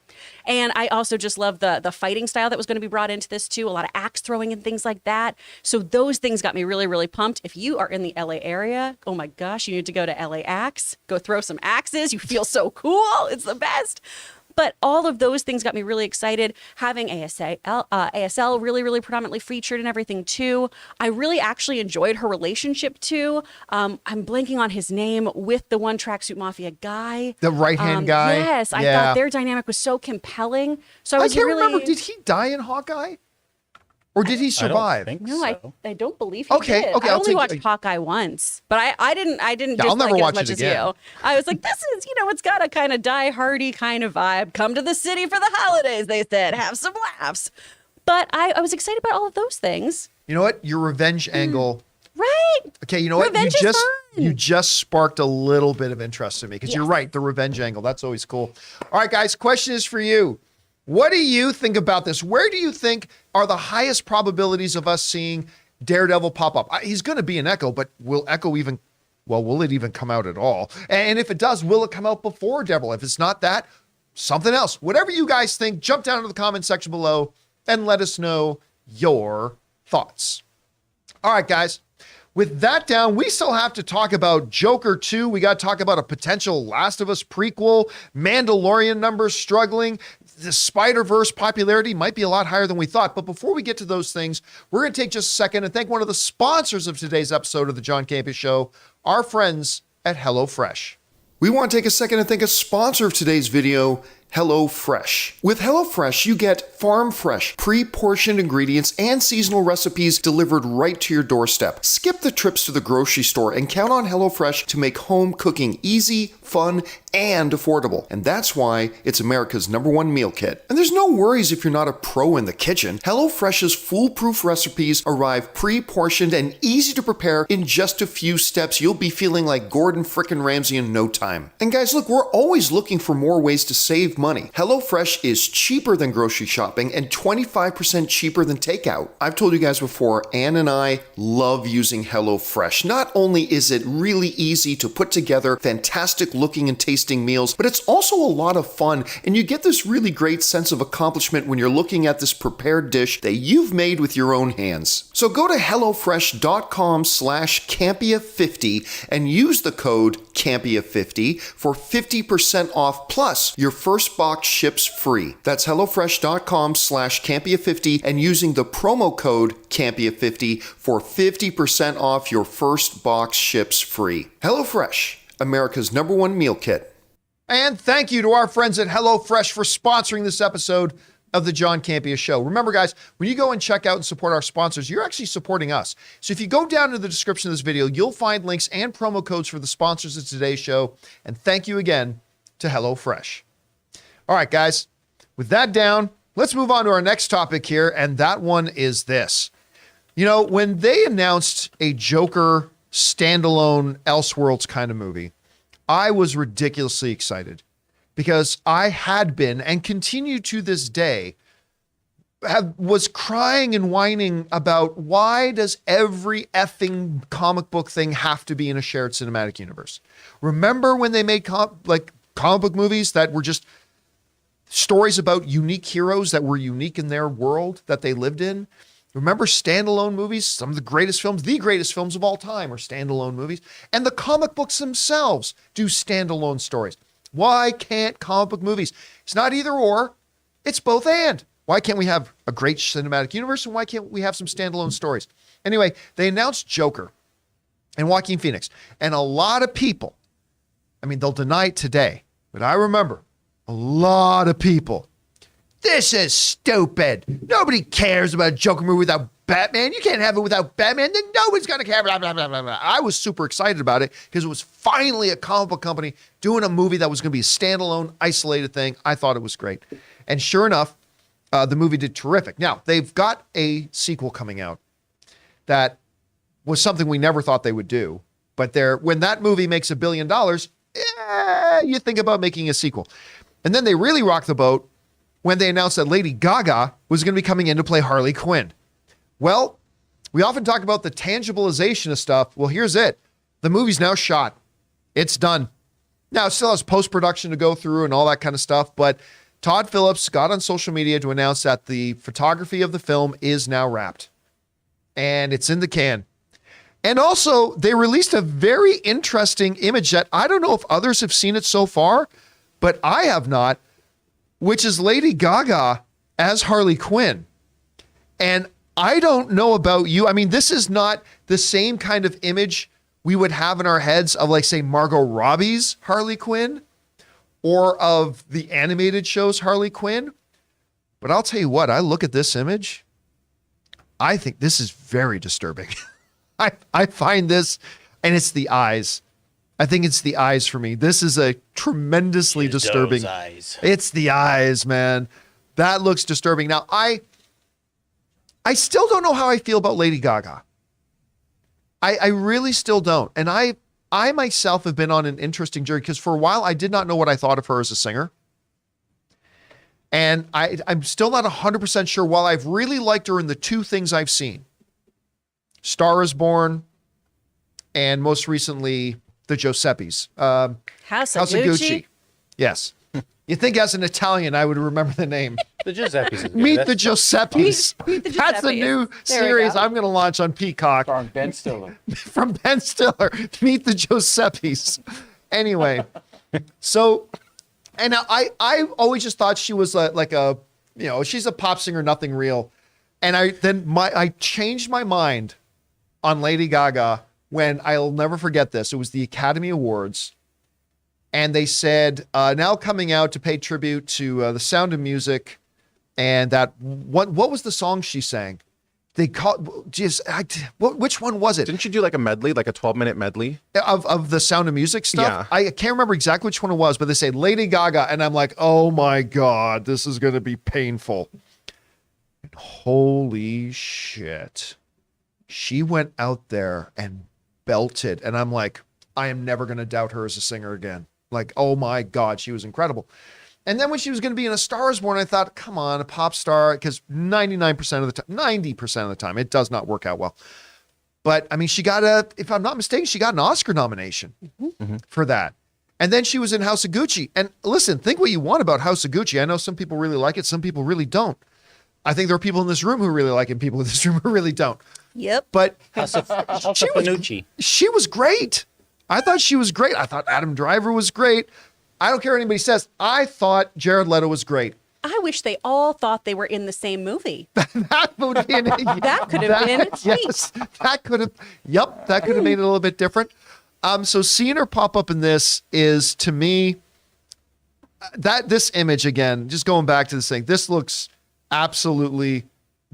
And I also just love the fighting style that was going to be brought into this too. A lot of axe throwing and things like that. So those things got me really, really pumped. If you are in the LA area, oh my gosh, you need to go to LA Axe, go throw some axes. You feel so cool. It's the best. But all of those things got me really excited. Having ASL really, really predominantly featured and everything too. I really actually enjoyed her relationship too. I'm blanking on his name with the one Tracksuit Mafia guy. The right-hand guy? Yes, I Yeah. thought their dynamic was so compelling. So I I was can't really... remember. Did he die in Hawkeye? Or did he survive? I don't think No, so. I don't believe he Okay, did. okay, I I'll only take- watched Hawkeye once, but I didn't Yeah, I'll dislike never it watch as much it as again. you. I was like, this is, it's got a kind of die-hardy kind of vibe. Come to the city for the holidays, they said. Have some laughs. But I was excited about all of those things. You know what? Your revenge angle. Right. Okay, you know what? Revenge is fun. You just sparked a little bit of interest in me because you're Yes. right. The revenge angle. That's always cool. All right, guys. Question is for you. What do you think about this? Where do you think are the highest probabilities of us seeing Daredevil pop up? He's going to be an Echo, but will Echo even? Well, will it even come out at all? And if it does, will it come out before Daredevil? If it's not that, something else. Whatever you guys think, jump down to the comment section below and let us know your thoughts. All right, guys. With that down, we still have to talk about Joker 2. We got to talk about a potential Last of Us prequel. Mandalorian numbers struggling. The Spider-Verse popularity might be a lot higher than we thought. But before we get to those things, we're going to take just a second and thank one of the sponsors of today's episode of the John Campea Show, our friends at HelloFresh. We want to take a second and thank a sponsor of today's video, HelloFresh. With HelloFresh, you get farm-fresh, pre-portioned ingredients and seasonal recipes delivered right to your doorstep. Skip the trips to the grocery store and count on HelloFresh to make home cooking easy, fun, and affordable. And that's why it's America's #1 meal kit. And there's no worries if you're not a pro in the kitchen. HelloFresh's foolproof recipes arrive pre-portioned and easy to prepare in just a few steps. You'll be feeling like Gordon frickin' Ramsay in no time. And guys, look, we're always looking for more ways to save money. HelloFresh is cheaper than grocery shopping and 25% cheaper than takeout. I've told you guys before, Ann and I love using HelloFresh. Not only is it really easy to put together fantastic looking and tasting meals, but it's also a lot of fun, and you get this really great sense of accomplishment when you're looking at this prepared dish that you've made with your own hands. So go to HelloFresh.com/Campea50 and use the code Campea50 for 50% off, plus your first box ships free. That's HelloFresh.com/Campea50 and using the promo code Campea50 for 50% off your first box ships free. HelloFresh, America's #1 meal kit. And thank you to our friends at HelloFresh for sponsoring this episode of the John Campea Show. Remember, guys, when you go and check out and support our sponsors, you're actually supporting us. So if you go down to the description of this video, you'll find links and promo codes for the sponsors of today's show. And thank you again to HelloFresh. All right, guys, with that down, let's move on to our next topic here. And that one is this. You know, when they announced a Joker standalone Elseworlds kind of movie, I was ridiculously excited because I had been and continue to this day was crying and whining about why does every effing comic book thing have to be in a shared cinematic universe? Remember when they made comic book movies that were just stories about unique heroes that were unique in their world that they lived in? Remember standalone movies? Some of the greatest films of all time are standalone movies. And the comic books themselves do standalone stories. Why can't comic book movies? It's not either or, it's both and. Why can't we have a great cinematic universe and why can't we have some standalone stories? Anyway, they announced Joker and Joaquin Phoenix. And a lot of people, I mean, they'll deny it today, but I remember a lot of people This is stupid. Nobody cares about a Joker movie without Batman. You can't have it without Batman. Then nobody's going to care. Blah, blah, blah, blah, blah. I was super excited about it because it was finally a comic book company doing a movie that was going to be a standalone, isolated thing. I thought it was great. And sure enough, the movie did terrific. Now, they've got a sequel coming out that was something we never thought they would do. But when that movie makes $1 billion, you think about making a sequel. And then they really rocked the boat when they announced that Lady Gaga was going to be coming in to play Harley Quinn. Well, we often talk about the tangibilization of stuff. Well, here's it. The movie's now shot. It's done. Now, it still has post-production to go through and all that kind of stuff, but Todd Phillips got on social media to announce that the photography of the film is now wrapped. And it's in the can. And also, they released a very interesting image that I don't know if others have seen it so far, but I have not, which is Lady Gaga as Harley Quinn. And I don't know about you. I mean, this is not the same kind of image we would have in our heads of, like, say, Margot Robbie's Harley Quinn or of the animated show's Harley Quinn. But I'll tell you what, I look at this image, I think this is very disturbing. I find this, and it's the eyes. I think it's the eyes for me. This is a tremendously disturbing. Those eyes. It's the eyes, man. That looks disturbing. Now, I still don't know how I feel about Lady Gaga. I really still don't. And I myself have been on an interesting journey because for a while I did not know what I thought of her as a singer. And I'm still not 100% sure. While I've really liked her in the two things I've seen, Star is Born, and most recently, the Giuseppes. House of Gucci. Yes. You think as an Italian, I would remember the name. The Giuseppes is good. Meet the Giuseppes. Meet the That's the Giuseppes. new There we series go. I'm going to launch on Peacock. Starring Ben Stiller. From Ben Stiller. Meet the Giuseppes. Anyway, so, and I always just thought she was like a, she's a pop singer, nothing real. And I changed my mind on Lady Gaga when I'll never forget this. It was the Academy Awards. And they said, now coming out to pay tribute to The Sound of Music. And that, what was the song she sang? They called, which one was it? Didn't she do like a medley, like a 12-minute medley? Of The Sound of Music stuff? Yeah. I can't remember exactly which one it was, but they say Lady Gaga. And I'm like, oh my God, this is going to be painful. Holy shit. She went out there and belted. And I'm like, I am never going to doubt her as a singer again. Like, oh my God, she was incredible. And then when she was going to be in A Star is Born, I thought, come on, a pop star, because 99% of the time, 90% of the time, it does not work out well. But I mean, she got if I'm not mistaken, she got an Oscar nomination for that. And then she was in House of Gucci. And listen, think what you want about House of Gucci. I know some people really like it. Some people really don't. I think there are people in this room who really like it and people in this room who really don't. Yep. But House of Panucci. she was great. I thought she was great. I thought Adam Driver was great. I don't care what anybody says. I thought Jared Leto was great. I wish they all thought they were in the same movie. That would be That could have been sweet. Yes, that could have made it a little bit different. So seeing her pop up in this is, to me, this image again, just going back to this thing, this looks absolutely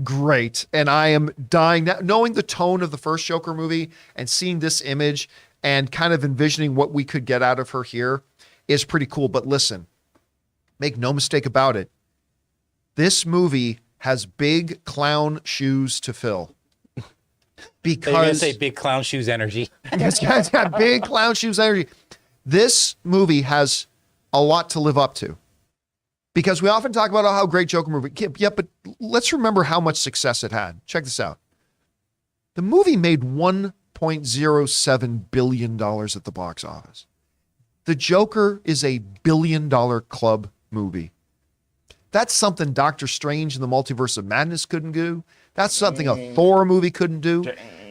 great. And I am dying now, knowing the tone of the first Joker movie and seeing this image and kind of envisioning what we could get out of her here is pretty cool. But listen, make no mistake about it. This movie has big clown shoes to fill. Because You're going to say big clown shoes energy. this guy's got big clown shoes energy. This movie has a lot to live up to. Because we often talk about how great Joker movie. Yeah, but let's remember how much success it had. Check this out. The movie made $1.07 billion at the box office. The Joker is a $1 billion club movie. That's something Doctor Strange and the Multiverse of Madness couldn't do. That's something a Thor movie couldn't do.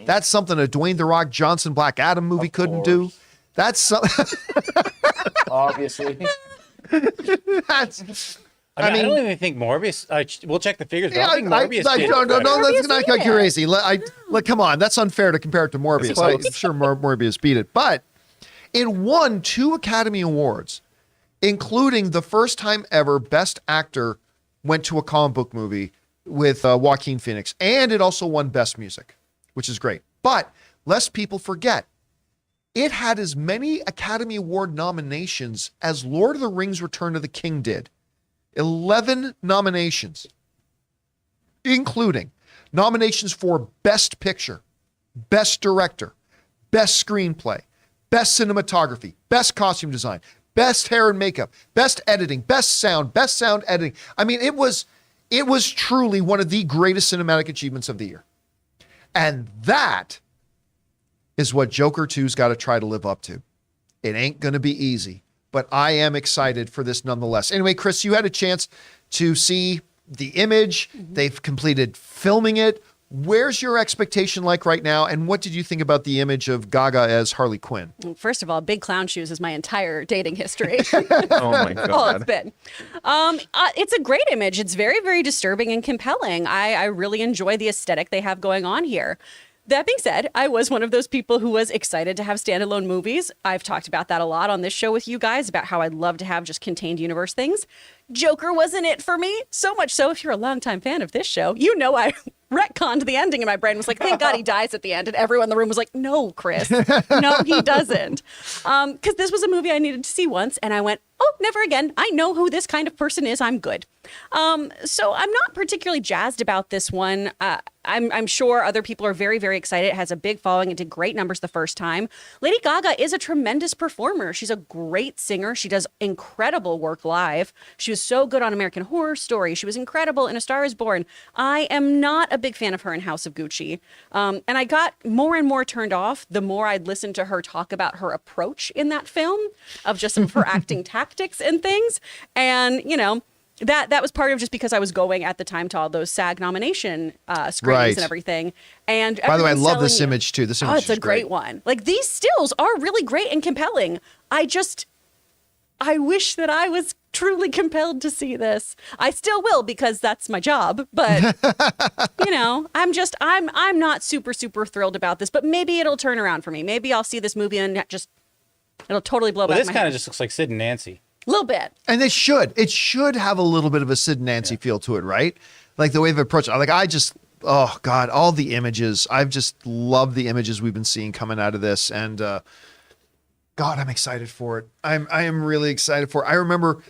That's something a Dwayne The Rock Johnson Black Adam movie couldn't do. That's something. Obviously. That's. I don't even think Morbius. We'll check the figures. But I think Morbius. No, let's not go beat it. crazy. Look, come on, that's unfair to compare it to Morbius. I'm sure Morbius beat it, but it won 2 Academy Awards, including the first time ever Best Actor went to a comic book movie with Joaquin Phoenix, and it also won Best Music, which is great. But lest people forget, it had as many Academy Award nominations as Lord of the Rings Return of the King did. 11 nominations, including nominations for Best Picture, Best Director, Best Screenplay, Best Cinematography, Best Costume Design, Best Hair and Makeup, Best Editing, Best Sound Editing. I mean, it was truly one of the greatest cinematic achievements of the year. And that is what Joker 2's got to try to live up to. It ain't going to be easy, but I am excited for this nonetheless. Anyway, Chris, you had a chance to see the image. They've completed filming it. Where's your expectation like right now? And what did you think about the image of Gaga as Harley Quinn? First of all, big clown shoes is my entire dating history. Oh my God. All it's been. It's a great image. It's very, very disturbing and compelling. I really enjoy the aesthetic they have going on here. That being said, I was one of those people who was excited to have standalone movies. I've talked about that a lot on this show with you guys, about how I'd love to have just contained universe things. Joker wasn't it for me. So much so, if you're a longtime fan of this show, you know I retconned the ending in my brain. Was like, thank God he dies at the end. And everyone in the room was like, no, Chris. No, he doesn't. Because this was a movie I needed to see once. And I went, oh, never again. I know who this kind of person is. I'm good. So I'm not particularly jazzed about this one. I'm sure other people are very, very excited. It has a big following. It did great numbers the first time. Lady Gaga is a tremendous performer. She's a great singer. She does incredible work live. She was so good on American Horror Story. She was incredible in A Star is Born. I am not a big fan of her in House of Gucci. And I got more and more turned off the more I'd listened to her talk about her approach in that film, of just some of her acting tactics and things. And, you know, that was part of just because I was going at the time to all those SAG nomination screenings and everything. And by the way, I love this image too. This image it's a great one. Like, these stills are really great and compelling. I wish that I was truly compelled to see this. I still will, because that's my job. But you know, I'm not super, super thrilled about this. But maybe it'll turn around for me. Maybe I'll see this movie and it'll totally blow back my head. This kind of just looks like Sid and Nancy. A little bit. And it should have a little bit of a Sid and Nancy feel to it, right? Like the way they've approached it. Like, oh God, all the images. I've just loved the images we've been seeing coming out of this. And God, I'm excited for it. I am really excited for it. I remember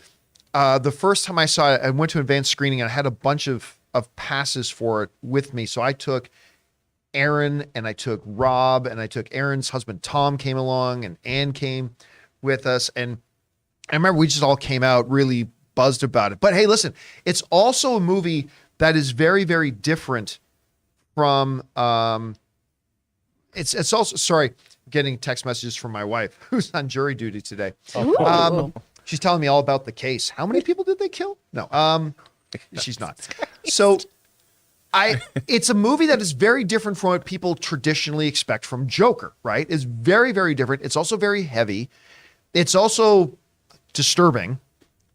the first time I saw it, I went to advanced screening and I had a bunch of passes for it with me. So I took Aaron and I took Rob and I took Aaron's husband, Tom, came along, and Ann came with us. And I remember we just all came out really buzzed about it. But hey, listen, it's also a movie that is very, very different from, it's also, sorry, getting text messages from my wife who's on jury duty today. She's telling me all about the case. How many people did they kill? No, she's not. So it's a movie that is very different from what people traditionally expect from Joker, right? It's very, very different. It's also very heavy. It's also disturbing,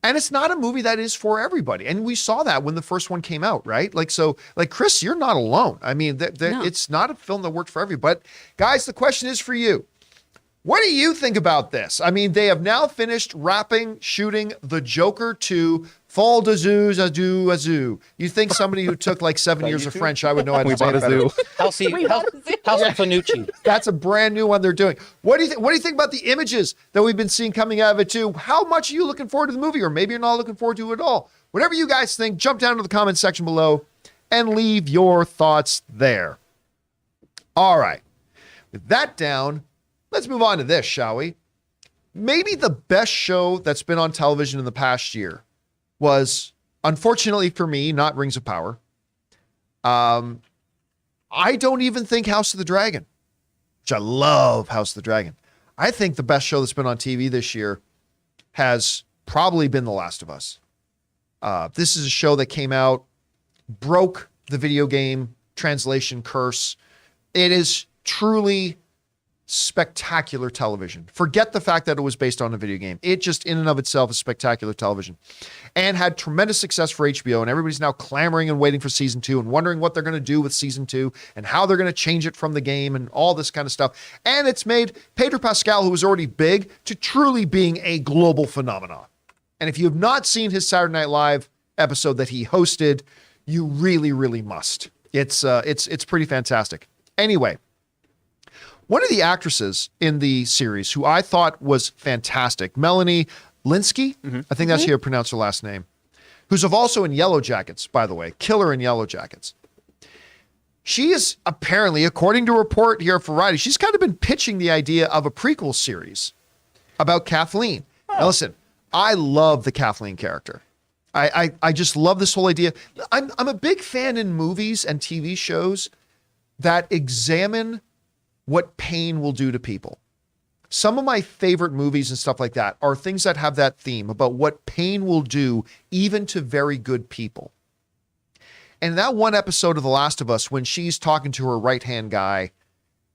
and it's not a movie that is for everybody. And we saw that when the first one came out, right? Like, so, like, Chris, you're not alone. I mean, No. It's not a film that worked for everybody. But guys, the question is for you. What do you think about this? I mean, they have now finished shooting the Joker 2 Fall de Zoos, Azoo. You think somebody who took like 7 years of French, I would know how to say it better. House of Fanucci. That's a brand new one they're doing. What do you think about the images that we've been seeing coming out of it too? How much are you looking forward to the movie, or maybe you're not looking forward to it at all? Whatever you guys think, jump down to the comment section below and leave your thoughts there. All right. With that down, let's move on to this, shall we? Maybe the best show that's been on television in the past year was, unfortunately for me, not Rings of Power. I don't even think House of the Dragon, which I love House of the Dragon. I think the best show that's been on TV this year has probably been The Last of Us. This is a show that came out, broke the video game translation curse. It is truly spectacular television. Forget the fact that it was based on a video game. It just in and of itself is spectacular television, and had tremendous success for HBO. And everybody's now clamoring and waiting for season 2 and wondering what they're going to do with season 2 and how they're going to change it from the game and all this kind of stuff. And it's made Pedro Pascal, who was already big, to truly being a global phenomenon. And if you have not seen his Saturday Night Live episode that he hosted. You really, really must. It's pretty fantastic. Anyway, one of the actresses in the series who I thought was fantastic, Melanie Lynskey, I think that's how you pronounce her last name, who's also in Yellow Jackets, by the way, killer in Yellow Jackets. She is apparently, according to a report here for Variety, she's kind of been pitching the idea of a prequel series about Kathleen. Now listen, I love the Kathleen character. I just love this whole idea. I'm a big fan in movies and TV shows that examine what pain will do to people. Some of my favorite movies and stuff like that are things that have that theme about what pain will do even to very good people. And that one episode of The Last of Us, when she's talking to her right-hand guy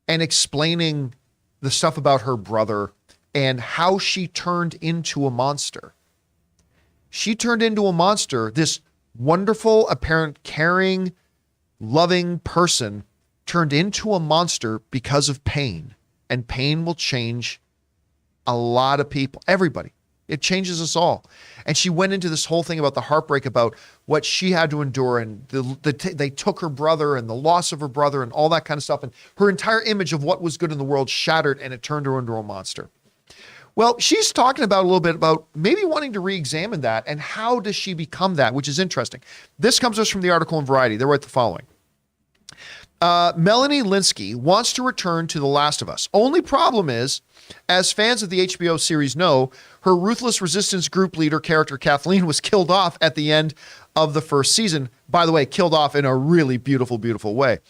and explaining the stuff about her brother and how she turned into a monster. She turned into a monster, this wonderful, apparent, caring, loving person turned into a monster because of pain. And pain will change a lot of people, everybody. It changes us all. And she went into this whole thing about the heartbreak, about what she had to endure, and they took her brother and the loss of her brother and all that kind of stuff. And her entire image of what was good in the world shattered, and it turned her into a monster. Well, she's talking about a little bit about maybe wanting to re-examine that, and how does she become that, which is interesting. This comes to us from the article in Variety. They write the following. Melanie Lynskey wants to return to The Last of Us. Only problem is, as fans of the HBO series know, her ruthless resistance group leader character Kathleen was killed off at the end of the first season. By the way, killed off in a really beautiful, beautiful way.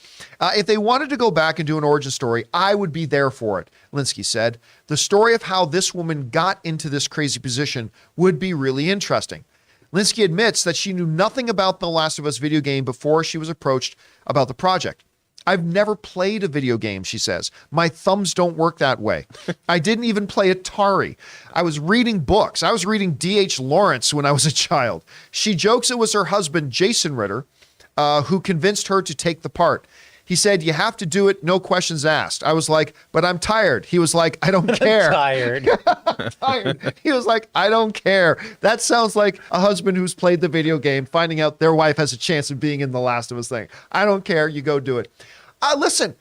If they wanted to go back and do an origin story, I would be there for it, Lynskey said. The story of how this woman got into this crazy position would be really interesting. Lynskey admits that she knew nothing about the Last of Us video game before she was approached about the project. I've never played a video game, she says. My thumbs don't work that way. I didn't even play Atari. I was reading books. I was reading D.H. Lawrence when I was a child. She jokes it was her husband, Jason Ritter, who convinced her to take the part. He said, you have to do it, no questions asked. I was like, but I'm tired. He was like, I don't care. Tired. Tired. He was like, I don't care. That sounds like a husband who's played the video game, finding out their wife has a chance of being in The Last of Us thing. I don't care. You go do it. Listen,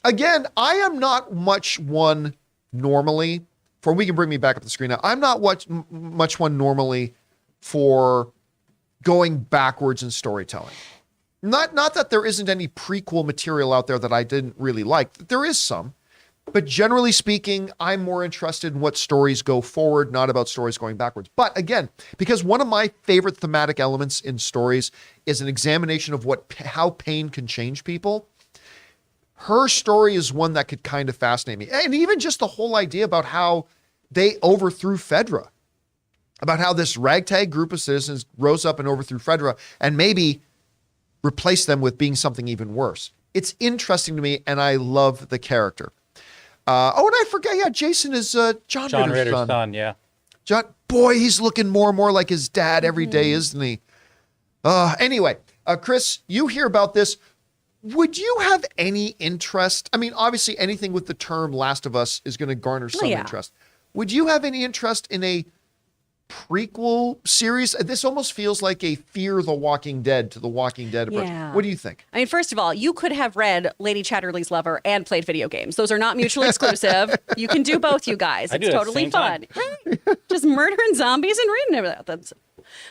again, I am not much one normally for, we can bring me back up the screen now. I'm not much one normally for going backwards in storytelling. Not that there isn't any prequel material out there that I didn't really like. There is some, but generally speaking, I'm more interested in what stories go forward, not about stories going backwards. But again, because one of my favorite thematic elements in stories is an examination of how pain can change people. Her story is one that could kind of fascinate me. And even just the whole idea about how they overthrew Fedra, about how this ragtag group of citizens rose up and overthrew Fedra and maybe replaced them with being something even worse. It's interesting to me, and I love the character. And I forgot, yeah, Jason is John Ritter's son. Yeah. John, boy, he's looking more and more like his dad every day, isn't he? Anyway, Chris, you hear about this. Would you have any interest? I mean, obviously anything with the term Last of Us is going to garner some interest. Would you have any interest in a prequel series? This almost feels like a Fear the Walking Dead to the Walking Dead approach. Yeah. What do you think? I mean, first of all, you could have read Lady Chatterley's Lover and played video games. Those are not mutually exclusive. You can do both, you guys. It's totally fun. Right? Just murdering zombies and reading about them.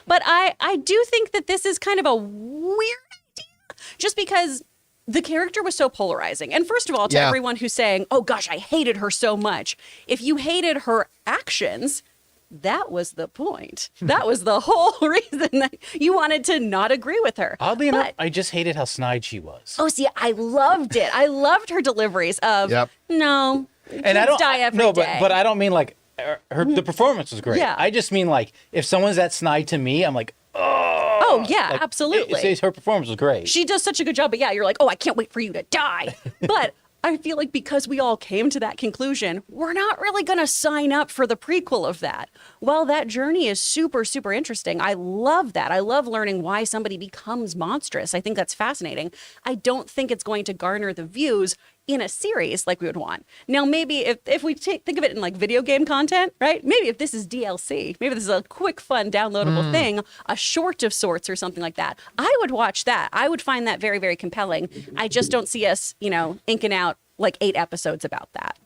But I do think that this is kind of a weird idea, just because the character was so polarizing. And first of all, to everyone who's saying, oh gosh, I hated her so much. If you hated her actions, that was the point. That was the whole reason that you wanted to not agree with her. Oddly enough, I just hated how snide she was. Oh, see, I loved it. I loved her deliveries of, no, and I don't die every day. but I don't mean like the performance was great. Yeah. I just mean like if someone's that snide to me, I'm like, oh yeah, like, absolutely. Her performance was great. She does such a good job, but yeah, you're like, oh, I can't wait for you to die. But I feel like because we all came to that conclusion, we're not really going to sign up for the prequel of that. While that journey is super, super interesting, I love that. I love learning why somebody becomes monstrous. I think that's fascinating. I don't think it's going to garner the views in a series like we would want. Now, maybe if we think of it in like video game content, right? Maybe if this is DLC, maybe this is a quick, fun, downloadable thing, a short of sorts or something like that, I would watch that. I would find that very, very compelling. I just don't see us, inking out like 8 episodes about that.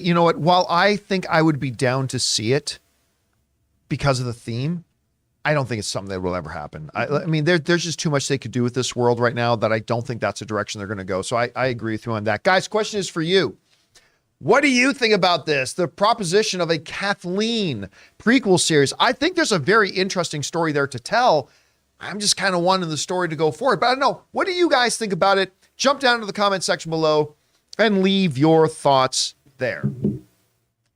You know what? While I think I would be down to see it because of the theme, I don't think it's something that will ever happen. I mean, there's just too much they could do with this world right now that I don't think that's the direction they're going to go. So I agree with you on that. Guys, question is for you. What do you think about this? The proposition of a Kathleen prequel series. I think there's a very interesting story there to tell. I'm just kind of wanting the story to go forward. But I don't know. What do you guys think about it? Jump down to the comment section below and leave your thoughts there.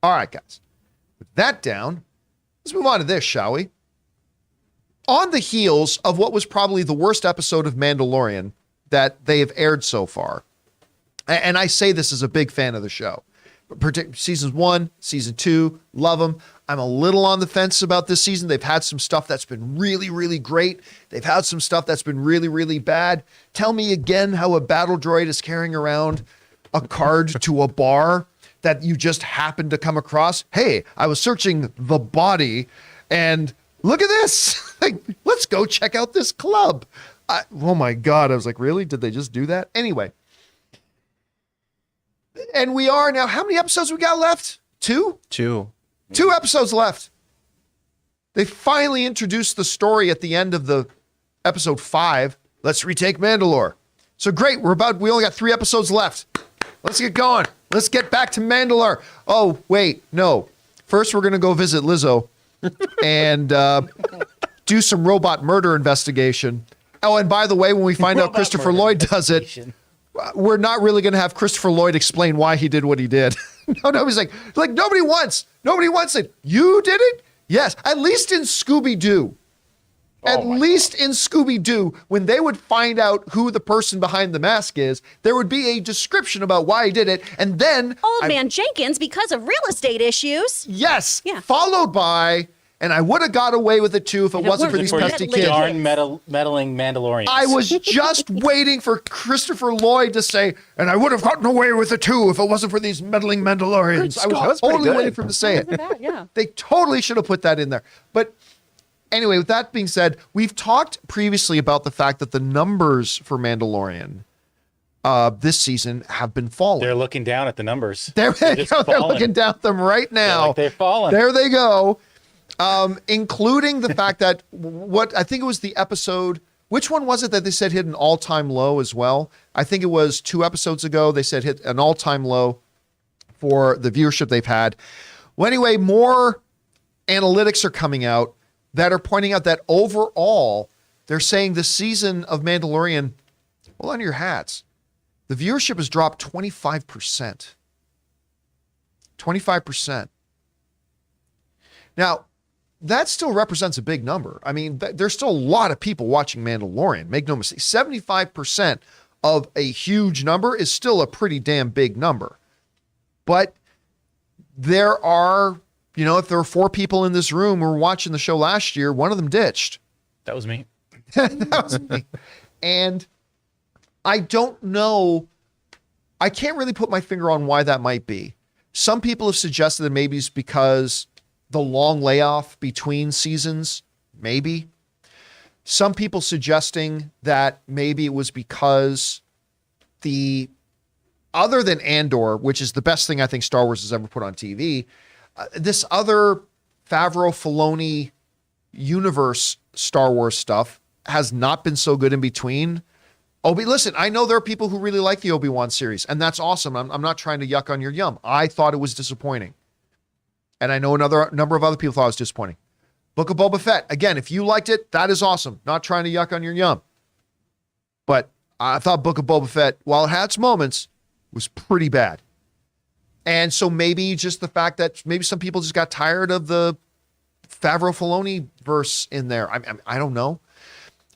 All right, guys. With that down, let's move on to this, shall we? On the heels of what was probably the worst episode of Mandalorian that they have aired so far, and I say this as a big fan of the show, seasons 1, season 2, love them. I'm a little on the fence about this season. They've had some stuff that's been really, really great. They've had some stuff that's been really, really bad. Tell me again how a battle droid is carrying around a card to a bar that you just happened to come across. Hey, I was searching the body and look at this. Like, let's go check out this club. Oh my God. I was like, really? Did they just do that? Anyway. And we are now, how many episodes we got left? 2? 2. 2 episodes left. They finally introduced the story at the end of the episode 5. Let's retake Mandalore. So great. We only got 3 episodes left. Let's get going. Let's get back to Mandalore. Oh, wait, no. First, we're going to go visit Lizzo and do some robot murder investigation. Oh, and by the way, when we find out Christopher Lloyd does it, we're not really going to have Christopher Lloyd explain why he did what he did. No, he's like nobody wants it. You did it? Yes, at least in Scooby-Doo. In Scooby-Doo, when they would find out who the person behind the mask is, there would be a description about why he did it, and then Old Man Jenkins because of real estate issues. Yes. Yeah. Followed by, and I would have got away with it too if it wasn't for these pesky kids. Darn meddling Mandalorians. I was just waiting for Christopher Lloyd to say, and I would have gotten away with it too if it wasn't for these meddling Mandalorians. I was totally waiting for him to say it. Yeah. They totally should have put that in there. But anyway, with that being said, we've talked previously about the fact that the numbers for Mandalorian this season have been falling. They're looking down at the numbers. They're looking down at them right now. They're falling. There they go. Including the fact that I think it was the episode, which one was it that they said hit an all-time low as well? I think it was 2 episodes ago. They said hit an all-time low for the viewership they've had. Well, anyway, more analytics are coming out that are pointing out that overall, they're saying the season of Mandalorian, hold on to your hats, the viewership has dropped 25%. 25%. Now, that still represents a big number. I mean, there's still a lot of people watching Mandalorian. Make no mistake. 75% of a huge number is still a pretty damn big number. But there are, if there were 4 people in this room who were watching the show last year, one of them ditched. That was me. That was me. And I don't know. I can't really put my finger on why that might be. Some people have suggested that maybe it's because the long layoff between seasons, maybe. Some people suggesting that maybe it was because other than Andor, which is the best thing I think Star Wars has ever put on TV, this other Favreau Filoni universe Star Wars stuff has not been so good in between. Listen, I know there are people who really like the Obi-Wan series, and that's awesome. I'm not trying to yuck on your yum. I thought it was disappointing. And I know another number of other people thought it was disappointing. Book of Boba Fett. Again, if you liked it, that is awesome. Not trying to yuck on your yum. But I thought Book of Boba Fett, while it had its moments, was pretty bad. And so maybe just the fact that maybe some people just got tired of the Favreau Filoni verse in there. I don't know.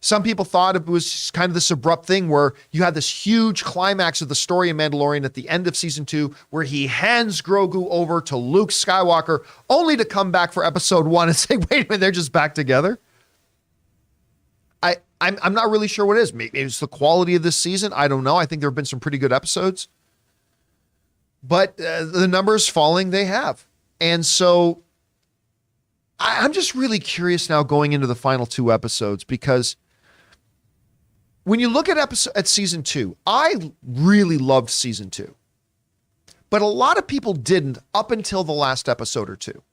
Some people thought it was kind of this abrupt thing where you had this huge climax of the story in Mandalorian at the end of season 2, where he hands Grogu over to Luke Skywalker, only to come back for episode 1 and say, wait a minute, they're just back together. I'm not really sure what it is. Maybe it's the quality of this season. I don't know. I think there have been some pretty good episodes. But the numbers falling, they have. And so I'm just really curious now going into the final 2 episodes, because when you look at season 2, I really loved season 2. But a lot of people didn't up until the last episode or 2.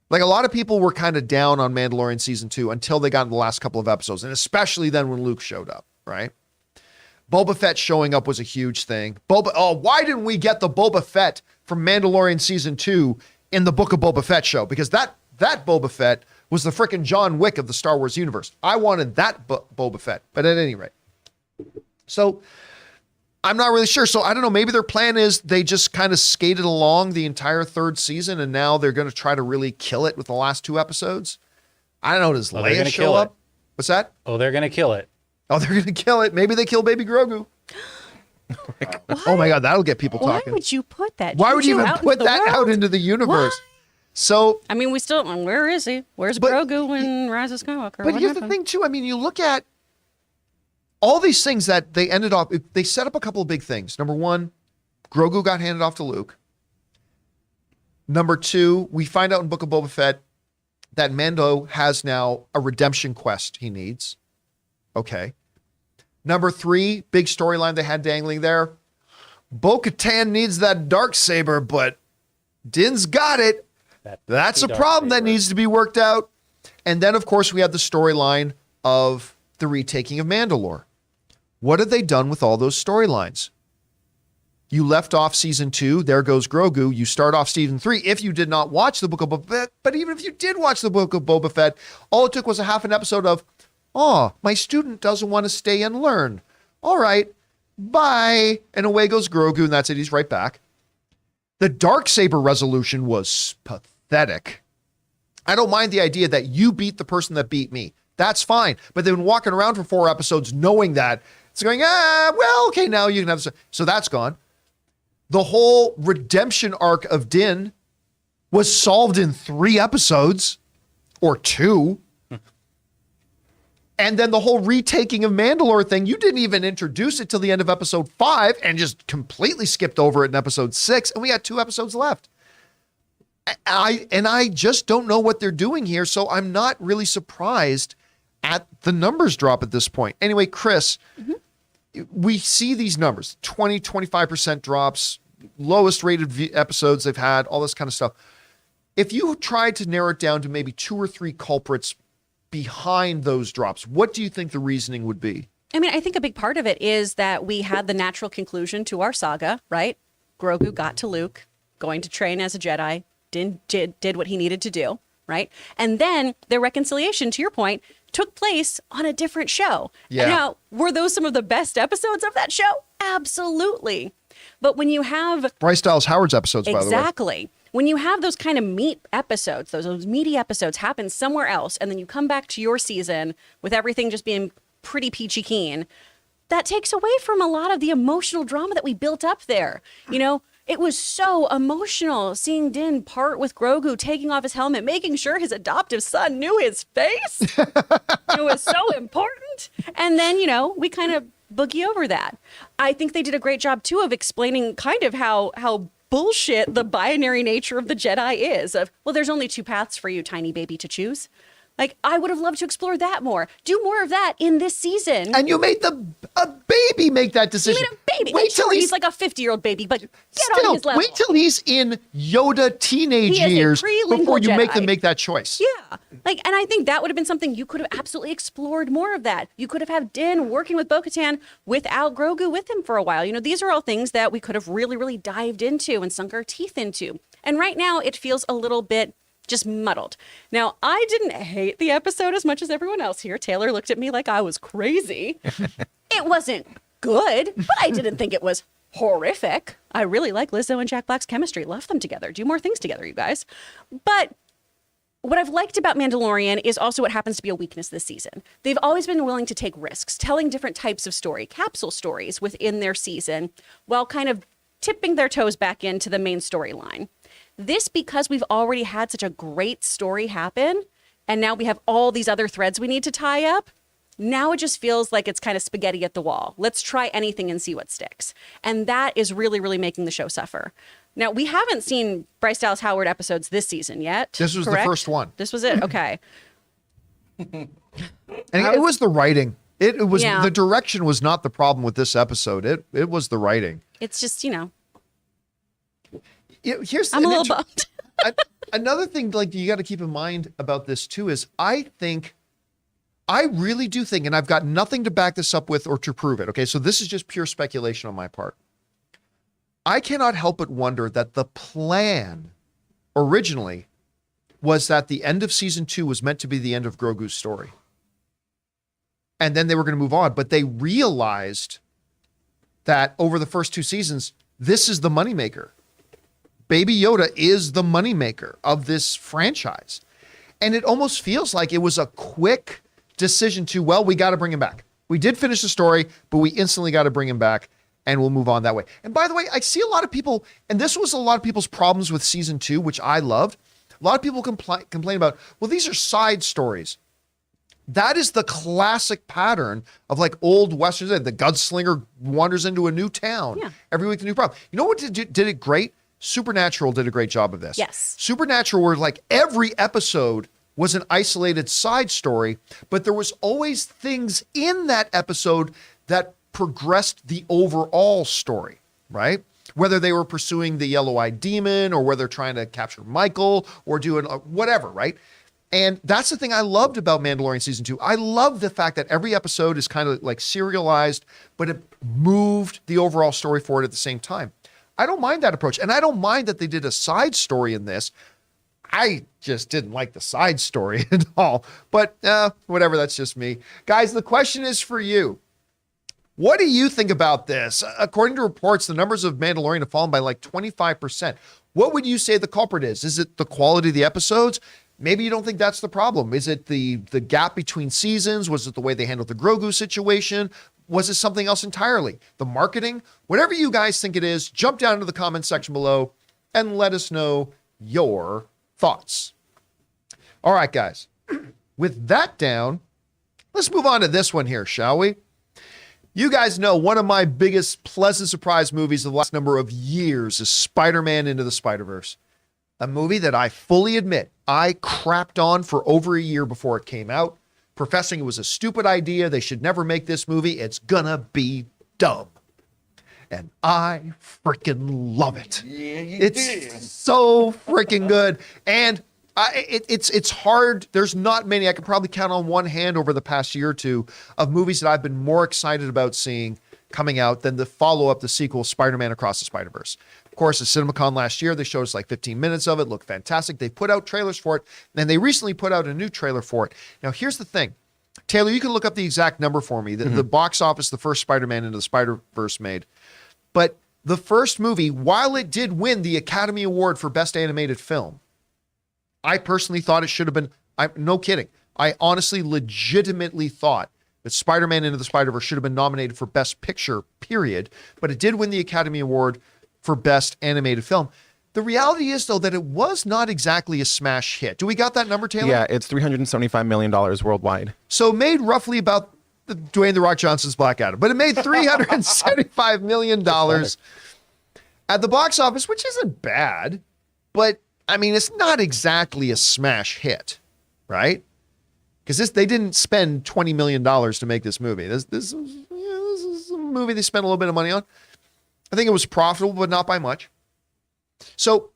Like, a lot of people were kind of down on Mandalorian season 2 until they got in the last couple of episodes, and especially then when Luke showed up, right? Boba Fett showing up was a huge thing. Why didn't we get the Boba Fett from Mandalorian season 2 in the Book of Boba Fett show? Because that Boba Fett was the frickin' John Wick of the Star Wars universe. I wanted that Boba Fett, but at any rate. So I'm not really sure. So I don't know. Maybe their plan is they just kind of skated along the entire 3rd season, and now they're going to try to really kill it with the last 2 episodes. I don't know. Does Leia show up? What's that? Oh, they're going to kill it. Oh, they're going to kill it. Maybe they kill Baby Grogu. Oh my God, that'll get people talking. Why would you put that? Why would you even put that out into the universe? What? So, I mean, where is he? Where's Grogu in Rise of Skywalker? But here's the thing too. I mean, you look at all these things that they ended off, they set up a couple of big things. Number 1, Grogu got handed off to Luke. Number 2, we find out in Book of Boba Fett that Mando has now a redemption quest he needs. Okay. Number 3, big storyline they had dangling there. Bo-Katan needs that Darksaber, but Din's got it. That's a problem that needs to be worked out. And then, of course, we have the storyline of the retaking of Mandalore. What have they done with all those storylines? You left off season 2, there goes Grogu. You start off season 3 if you did not watch the Book of Boba Fett. But even if you did watch the Book of Boba Fett, all it took was a half an episode of, oh, my student doesn't want to stay and learn. All right, bye. And away goes Grogu, and that's it. He's right back. The Darksaber resolution was pathetic. I don't mind the idea that you beat the person that beat me. That's fine. But they've been walking around for 4 episodes knowing that. It's going, well, okay, now you can have this. So that's gone. The whole redemption arc of Din was solved in 3 episodes or 2. And then the whole retaking of Mandalore thing, you didn't even introduce it till the end of episode 5 and just completely skipped over it in episode 6. And we got 2 episodes left. I just don't know what they're doing here. So I'm not really surprised at the numbers drop at this point. Anyway, Chris, we see these numbers, 20, 25% drops, lowest rated episodes they've had, all this kind of stuff. If you tried to narrow it down to maybe 2 or 3 culprits behind those drops, what do you think the reasoning would be? I mean, I think a big part of it is that we had the natural conclusion to our saga, right? Grogu got to Luke, going to train as a Jedi, did what he needed to do, right? And then their reconciliation, to your point, took place on a different show. Yeah. Now, were those some of the best episodes of that show? Absolutely. But when you have... Bryce Dallas Howard's episodes, by the way. Exactly. When you have those kind of meat episodes, those meaty episodes happen somewhere else, and then you come back to your season with everything just being pretty peachy keen, that takes away from a lot of the emotional drama that we built up there. You know, it was so emotional seeing Din part with Grogu, taking off his helmet, making sure his adoptive son knew his face. It was so important. And then, you know, we kind of boogie over that. I think they did a great job, too, of explaining kind of how bullshit the binary nature of the Jedi is. Of, well, there's only 2 paths for you, tiny baby, to choose. Like, I would have loved to explore that more. Do more of that in this season. And you made a baby make that decision. You made a baby. Wait till he's like a 50-year-old baby, but get on his level. Wait till he's in Yoda teenage years before you make them make that choice. Yeah. Like, and I think that would have been something you could have absolutely explored more of that. You could have had Din working with Bo-Katan without Grogu with him for a while. You know, these are all things that we could have really, really dived into and sunk our teeth into. And right now it feels a little bit just muddled. Now, I didn't hate the episode as much as everyone else here. Taylor looked at me like I was crazy. It wasn't good, but I didn't think it was horrific. I really like Lizzo and Jack Black's chemistry. Love them together. Do more things together, you guys. But what I've liked about Mandalorian is also what happens to be a weakness this season. They've always been willing to take risks, telling different types of story, capsule stories within their season, while kind of tipping their toes back into the main storyline. This, because we've already had such a great story happen, and now we have all these other threads we need to tie up, Now it just feels like it's kind of spaghetti at the wall. Let's try anything and see what sticks. And that is really, really making the show suffer. Now, we haven't seen Bryce Dallas Howard episodes this season yet. This was correct? the first one. This was it. Okay. And it was the writing. It was Yeah. the direction was not the problem with this episode. It was the writing. It's just, Here's I'm a little bummed. Another thing, like, you got to keep in mind about this too is I really do think, and I've got nothing to back this up with or to prove it. Okay, so this is just pure speculation on my part. I cannot help but wonder that the plan originally was that the end of season 2 was meant to be the end of Grogu's story. And then they were going to move on, but they realized that over the first 2 seasons, this is the moneymaker. Baby Yoda is the moneymaker of this franchise. And it almost feels like it was a quick decision to, well, we got to bring him back. We did finish the story, but we instantly got to bring him back and we'll move on that way. And by the way, I see a lot of people, and this was a lot of people's problems with season 2, which I loved. A lot of people complain about, well, these are side stories. That is the classic pattern of like old Westerns. The gunslinger wanders into a new town. Yeah. Every week, a new problem. You know what did it great? Supernatural did a great job of this. Yes. Supernatural, where like every episode was an isolated side story, but there was always things in that episode that progressed the overall story, right? Whether they were pursuing the yellow-eyed demon or whether they're trying to capture Michael or doing whatever, right? And that's the thing I loved about Mandalorian season 2. I love the fact that every episode is kind of like serialized, but it moved the overall story forward at the same time. I don't mind that approach. And I don't mind that they did a side story in this. I just didn't like the side story at all. But whatever, that's just me. Guys, the question is for you. What do you think about this? According to reports, the numbers of Mandalorian have fallen by like 25%. What would you say the culprit is? Is it the quality of the episodes? Maybe you don't think that's the problem. Is it the gap between seasons? Was it the way they handled the Grogu situation? Was it something else entirely? The marketing? Whatever you guys think it is, jump down into the comment section below and let us know your thoughts. All right, guys. With that down, let's move on to this one here, shall we? You guys know one of my biggest pleasant surprise movies of the last number of years is Spider-Man Into the Spider-Verse. A movie that I fully admit I crapped on for over a year before it came out, professing it was a stupid idea. They should never make this movie. It's gonna be dumb. And I freaking love it. It's so freaking good. And it's hard. There's not many. I could probably count on one hand over the past year or two of movies that I've been more excited about seeing coming out than the follow-up, the sequel, Spider-Man Across the Spider-Verse. Of course, at CinemaCon last year, they showed us like 15 minutes of it. Looked fantastic. They put out trailers for it, and they recently put out a new trailer for it. Now, here's the thing. Taylor, you can look up the exact number for me. The box office, the first Spider-Man Into the Spider-Verse made. But the first movie, while it did win the Academy Award for Best Animated Film, I personally thought it should have been, no kidding. I honestly, legitimately thought that Spider-Man Into the Spider-Verse should have been nominated for Best Picture, period. But it did win the Academy Award for Best Animated Film. The reality is, though, that it was not exactly a smash hit. Do we got that number, Taylor? Yeah, it's $375 million worldwide. So it made roughly about Dwayne "The Rock" Johnson's Black Adam. But it made $375 million at the box office, which isn't bad. But, I mean, it's not exactly a smash hit, right? Because they didn't spend $20 million to make this movie. This is a movie they spent a little bit of money on. I think it was profitable, but not by much. So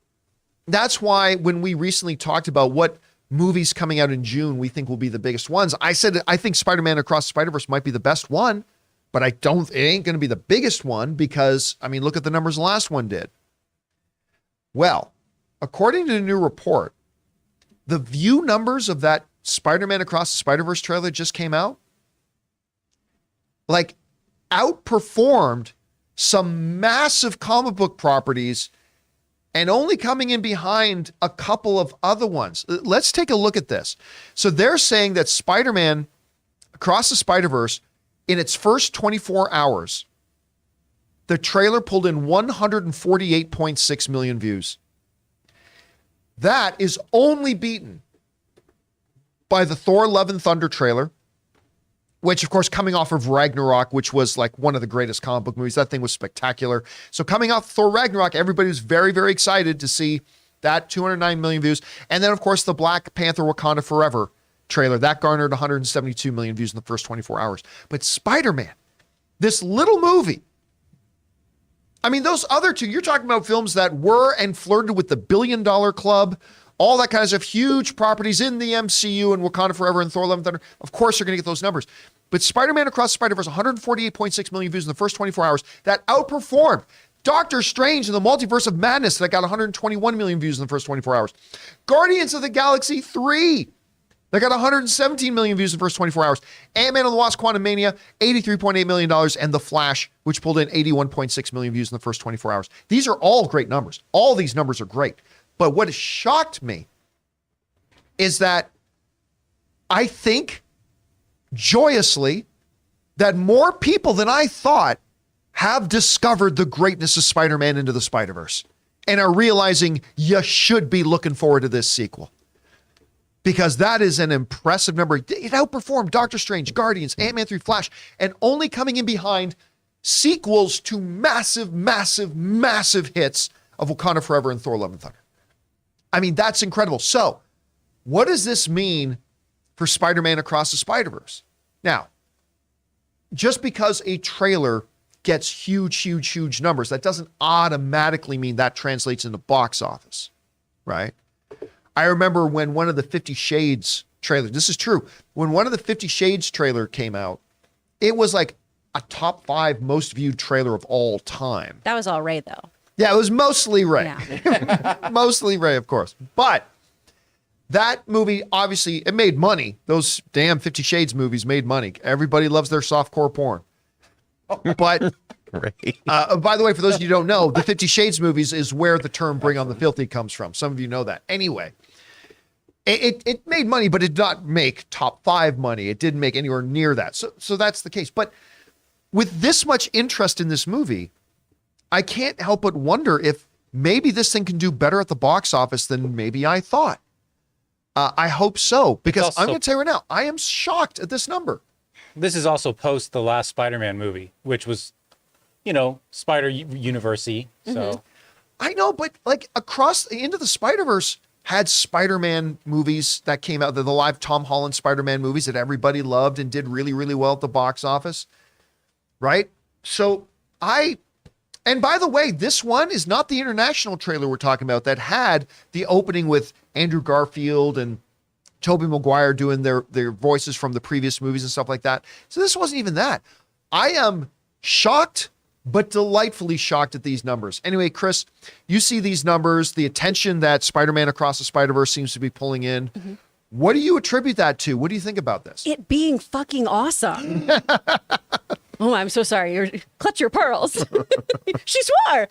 that's why when we recently talked about what movies coming out in June we think will be the biggest ones, I said I think Spider-Man Across the Spider-Verse might be the best one, but it ain't going to be the biggest one because, I mean, look at the numbers the last one did. Well, according to the new report, the view numbers of that Spider-Man Across the Spider-Verse trailer just came out, like, outperformed some massive comic book properties and only coming in behind a couple of other ones. Let's take a look at this. So they're saying that Spider-Man Across the Spider-Verse, in its first 24 hours, the trailer pulled in 148.6 million views. That is only beaten by the Thor Love and Thunder trailer, which of course coming off of Ragnarok, which was like one of the greatest comic book movies. That thing was spectacular. So coming off Thor Ragnarok, everybody was very, very excited to see that 209 million views. And then of course the Black Panther Wakanda Forever trailer, that garnered 172 million views in the first 24 hours. But Spider-Man, this little movie, I mean, those other two, you're talking about films that were and flirted with the $1 billion club, all that kind of stuff, huge properties in the MCU and Wakanda Forever and Thor Love and Thunder. Of course, you're going to get those numbers. But Spider-Man Across the Spider-Verse, 148.6 million views in the first 24 hours. That outperformed Doctor Strange in the Multiverse of Madness that got 121 million views in the first 24 hours. Guardians of the Galaxy 3 that got 117 million views in the first 24 hours. Ant-Man and the Wasp: Quantumania, $83.8 million. And The Flash, which pulled in 81.6 million views in the first 24 hours. These are all great numbers. All these numbers are great. But what has shocked me is that I think joyously that more people than I thought have discovered the greatness of Spider-Man Into the Spider-Verse and are realizing you should be looking forward to this sequel. Because that is an impressive number. It outperformed Doctor Strange, Guardians, Ant-Man 3, Flash, and only coming in behind sequels to massive, massive, massive hits of Wakanda Forever and Thor Love and Thunder. I mean, that's incredible. So, what does this mean for Spider-Man Across the Spider-Verse? Now, just because a trailer gets huge, huge, huge numbers, that doesn't automatically mean that translates into box office, right? I remember when one of the 50 Shades trailers, this is true, when one of the 50 Shades trailer came out, it was like a top 5 most viewed trailer of all time. That was all Ray, though. Yeah, it was mostly Ray. Yeah. Mostly Ray, of course. But that movie, obviously, it made money. Those damn 50 Shades movies made money. Everybody loves their softcore porn. But, by the way, for those of you who don't know, the 50 Shades movies is where the term Bring on the Filthy comes from. Some of you know that. Anyway, it made money, but it did not make top 5 money. It didn't make anywhere near that. So that's the case. But with this much interest in this movie, I can't help but wonder if maybe this thing can do better at the box office than maybe I thought. I hope so, because I'm going to tell you right now, I am shocked at this number. This is also post the last Spider-Man movie, which was, Spider University. So I know, but like across Into the Spider-Verse had Spider-Man movies that came out, the live Tom Holland Spider-Man movies that everybody loved and did really, really well at the box office, right? So and by the way, this one is not the international trailer we're talking about that had the opening with Andrew Garfield and Tobey Maguire doing their voices from the previous movies and stuff like that. So this wasn't even that. I am shocked, but delightfully shocked at these numbers. Anyway, Chris, you see these numbers, the attention that Spider-Man Across the Spider-Verse seems to be pulling in. Mm-hmm. What do you attribute that to? What do you think about this? It being fucking awesome. Oh, I'm so sorry. Clutch your pearls. She swore.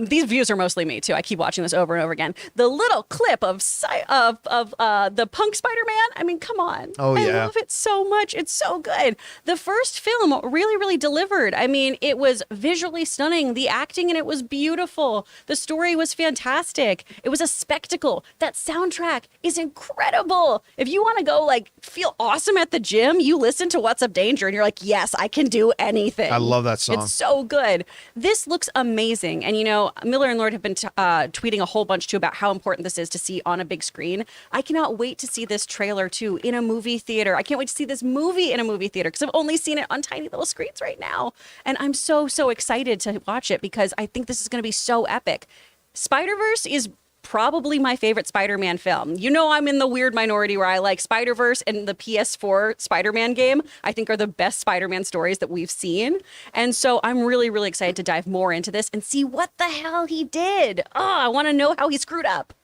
These views are mostly me too. I keep watching this over and over again. The little clip of the punk Spider-Man. I mean, come on. Oh yeah. I love it so much. It's so good. The first film really, really delivered. I mean, it was visually stunning. The acting in it was beautiful. The story was fantastic. It was a spectacle. That soundtrack is incredible. If you want to go feel awesome at the gym, you listen to What's Up Danger and you're like, yes, I can do anything. I love that song. It's so good. This looks amazing. And Miller and Lord have been tweeting a whole bunch too about how important this is to see on a big screen. I cannot wait to see this trailer too in a movie theater. I can't wait to see this movie in a movie theater because I've only seen it on tiny little screens right now. And I'm so excited to watch it because I think this is going to be so epic. Spider-Verse is probably my favorite Spider-Man film. I'm in the weird minority where I like Spider-Verse and the PS4 Spider-Man game, I think are the best Spider-Man stories that we've seen. And so I'm really, really excited to dive more into this and see what the hell he did. Oh, I want to know how he screwed up.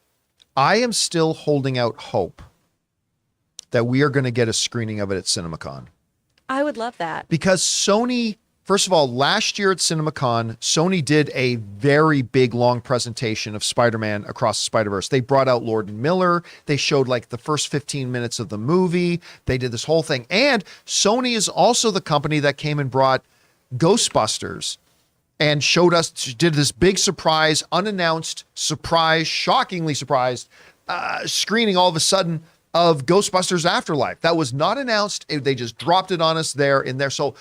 I am still holding out hope that we are going to get a screening of it at CinemaCon. I would love that. Because Sony, first of all, last year at CinemaCon, Sony did a very big, long presentation of Spider-Man Across the Spider-Verse. They brought out Lord and Miller. They showed the first 15 minutes of the movie. They did this whole thing. And Sony is also the company that came and brought Ghostbusters and did this big surprise, unannounced surprise, shockingly surprised screening all of a sudden of Ghostbusters Afterlife. That was not announced. They just dropped it on us there in there. So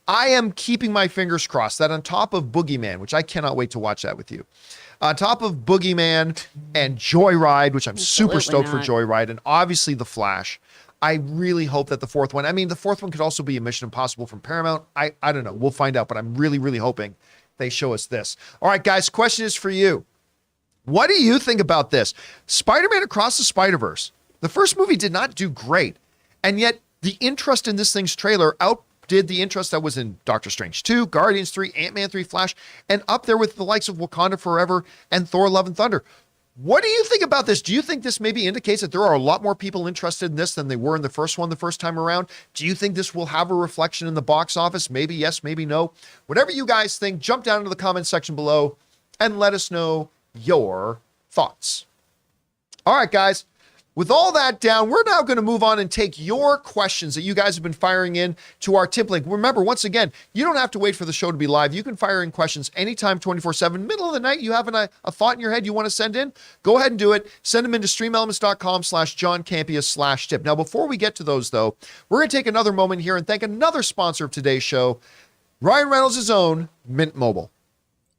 I am keeping my fingers crossed that on top of Boogeyman, which I cannot wait to watch that with you, on top of Boogeyman and Joyride, which I'm super stoked for Joyride, and obviously The Flash, I really hope that the fourth one, I mean, the fourth one could also be a Mission Impossible from Paramount. I don't know. We'll find out, but I'm really, really hoping they show us this. All right, guys, question is for you. What do you think about this? Spider-Man Across the Spider-Verse. The first movie did not do great, and yet the interest in this thing's trailer outdid the interest that was in Doctor Strange 2, Guardians 3, Ant-Man 3, Flash, and up there with the likes of Wakanda Forever and Thor Love and Thunder. What do you think about this? Do you think this maybe indicates that there are a lot more people interested in this than they were in the first one the first time around? Do you think this will have a reflection in the box office? Maybe yes, maybe no. Whatever you guys think, jump down into the comment section below and let us know your thoughts. All right, guys. With all that down, we're now going to move on and take your questions that you guys have been firing in to our tip link. Remember, once again, you don't have to wait for the show to be live. You can fire in questions anytime, 24/7. Middle of the night, you have a thought in your head you want to send in? Go ahead and do it. Send them into streamelements.com/JohnCampea/tip. Now, before we get to those, though, we're going to take another moment here and thank another sponsor of today's show, Ryan Reynolds' own Mint Mobile.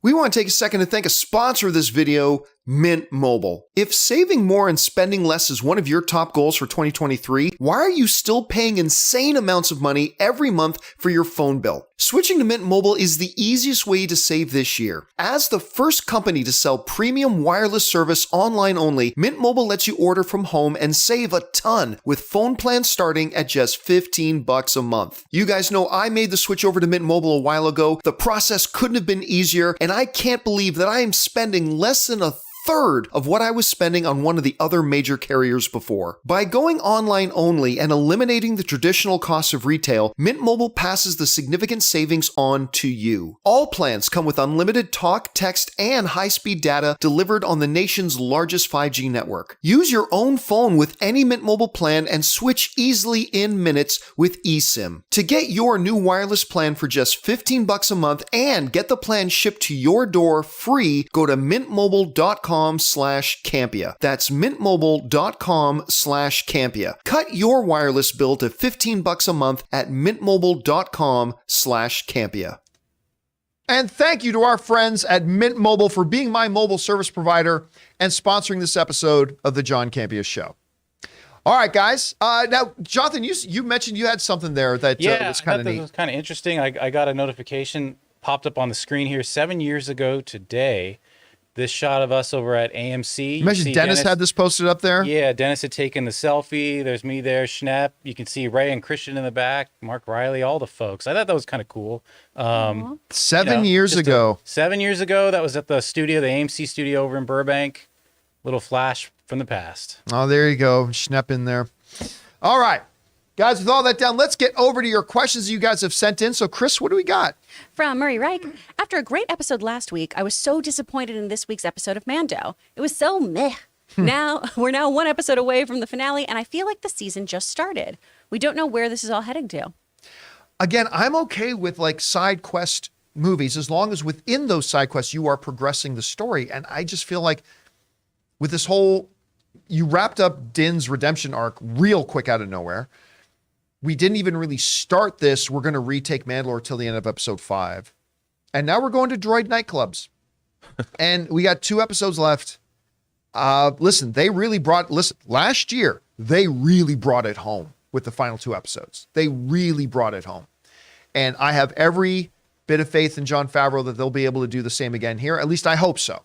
We want to take a second to thank a sponsor of this video, Mint Mobile. If saving more and spending less is one of your top goals for 2023, why are you still paying insane amounts of money every month for your phone bill? Switching to Mint Mobile is the easiest way to save this year. As the first company to sell premium wireless service online only, Mint Mobile lets you order from home and save a ton with phone plans starting at just $15 a month. You guys know I made the switch over to Mint Mobile a while ago. The process couldn't have been easier, and I can't believe that I am spending less than a third of what I was spending on one of the other major carriers before. By going online only and eliminating the traditional costs of retail, Mint Mobile passes the significant savings on to you. All plans come with unlimited talk, text, and high-speed data delivered on the nation's largest 5G network. Use your own phone with any Mint Mobile plan and switch easily in minutes with eSIM. To get your new wireless plan for just $15 a month and get the plan shipped to your door free, go to mintmobile.com/Campea. That's mintmobile.com/Campea. Cut your wireless bill to $15 a month at mintmobile.com/Campea. And thank you to our friends at Mint Mobile for being my mobile service provider and sponsoring this episode of the John Campea Show. All right, guys. Now, Jonathan, you mentioned you had something there that was kind of neat. It was kind of interesting. I got a notification popped up on the screen here 7 years ago today. This shot of us over at AMC. You mentioned Dennis had this posted up there? Yeah, Dennis had taken the selfie. There's me there, Schnepp. You can see Ray and Christian in the back, Mark Riley, all the folks. I thought that was kind of cool. 7 years ago. 7 years ago, that was at the studio, the AMC studio over in Burbank. Little flash from the past. Oh, there you go. Schnepp in there. All right. Guys, with all that down, let's get over to your questions you guys have sent in. So, Chris, what do we got? From Murray Reich. After a great episode last week, I was so disappointed in this week's episode of Mando. It was so meh. We're now one episode away from the finale, and I feel like the season just started. We don't know where this is all heading to. Again, I'm okay with like side quest movies as long as within those side quests you are progressing the story. And I just feel like with this whole, you wrapped up Din's redemption arc real quick out of nowhere. We didn't even really start this. We're going to retake Mandalore till the end of episode 5. And now we're going to droid nightclubs. And we got 2 episodes left. Listen, last year, they really brought it home with the final 2 episodes. They really brought it home. And I have every bit of faith in Jon Favreau that they'll be able to do the same again here. At least I hope so.